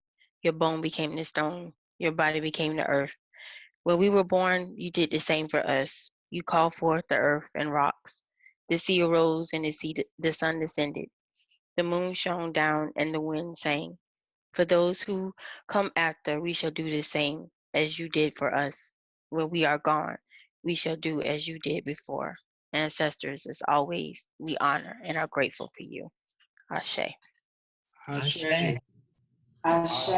Your bone became the stone. Your body became the earth. When we were born, you did the same for us. You called forth the earth and rocks. The sea arose and the sun descended. The moon shone down and the wind sang. For those who come after, we shall do the same as you did for us. When we are gone, we shall do as you did before. Ancestors, as always, we honor and are grateful for you. Ashe. Ashe. Ashe.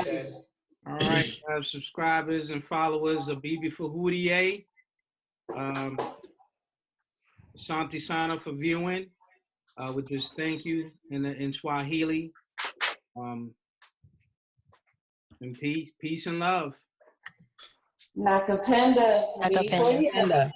All right, subscribers and followers of BB for Hootie, Santi Sana for viewing. We just thank you in Swahili. And peace and love. Nakapenda. Nakapenda. And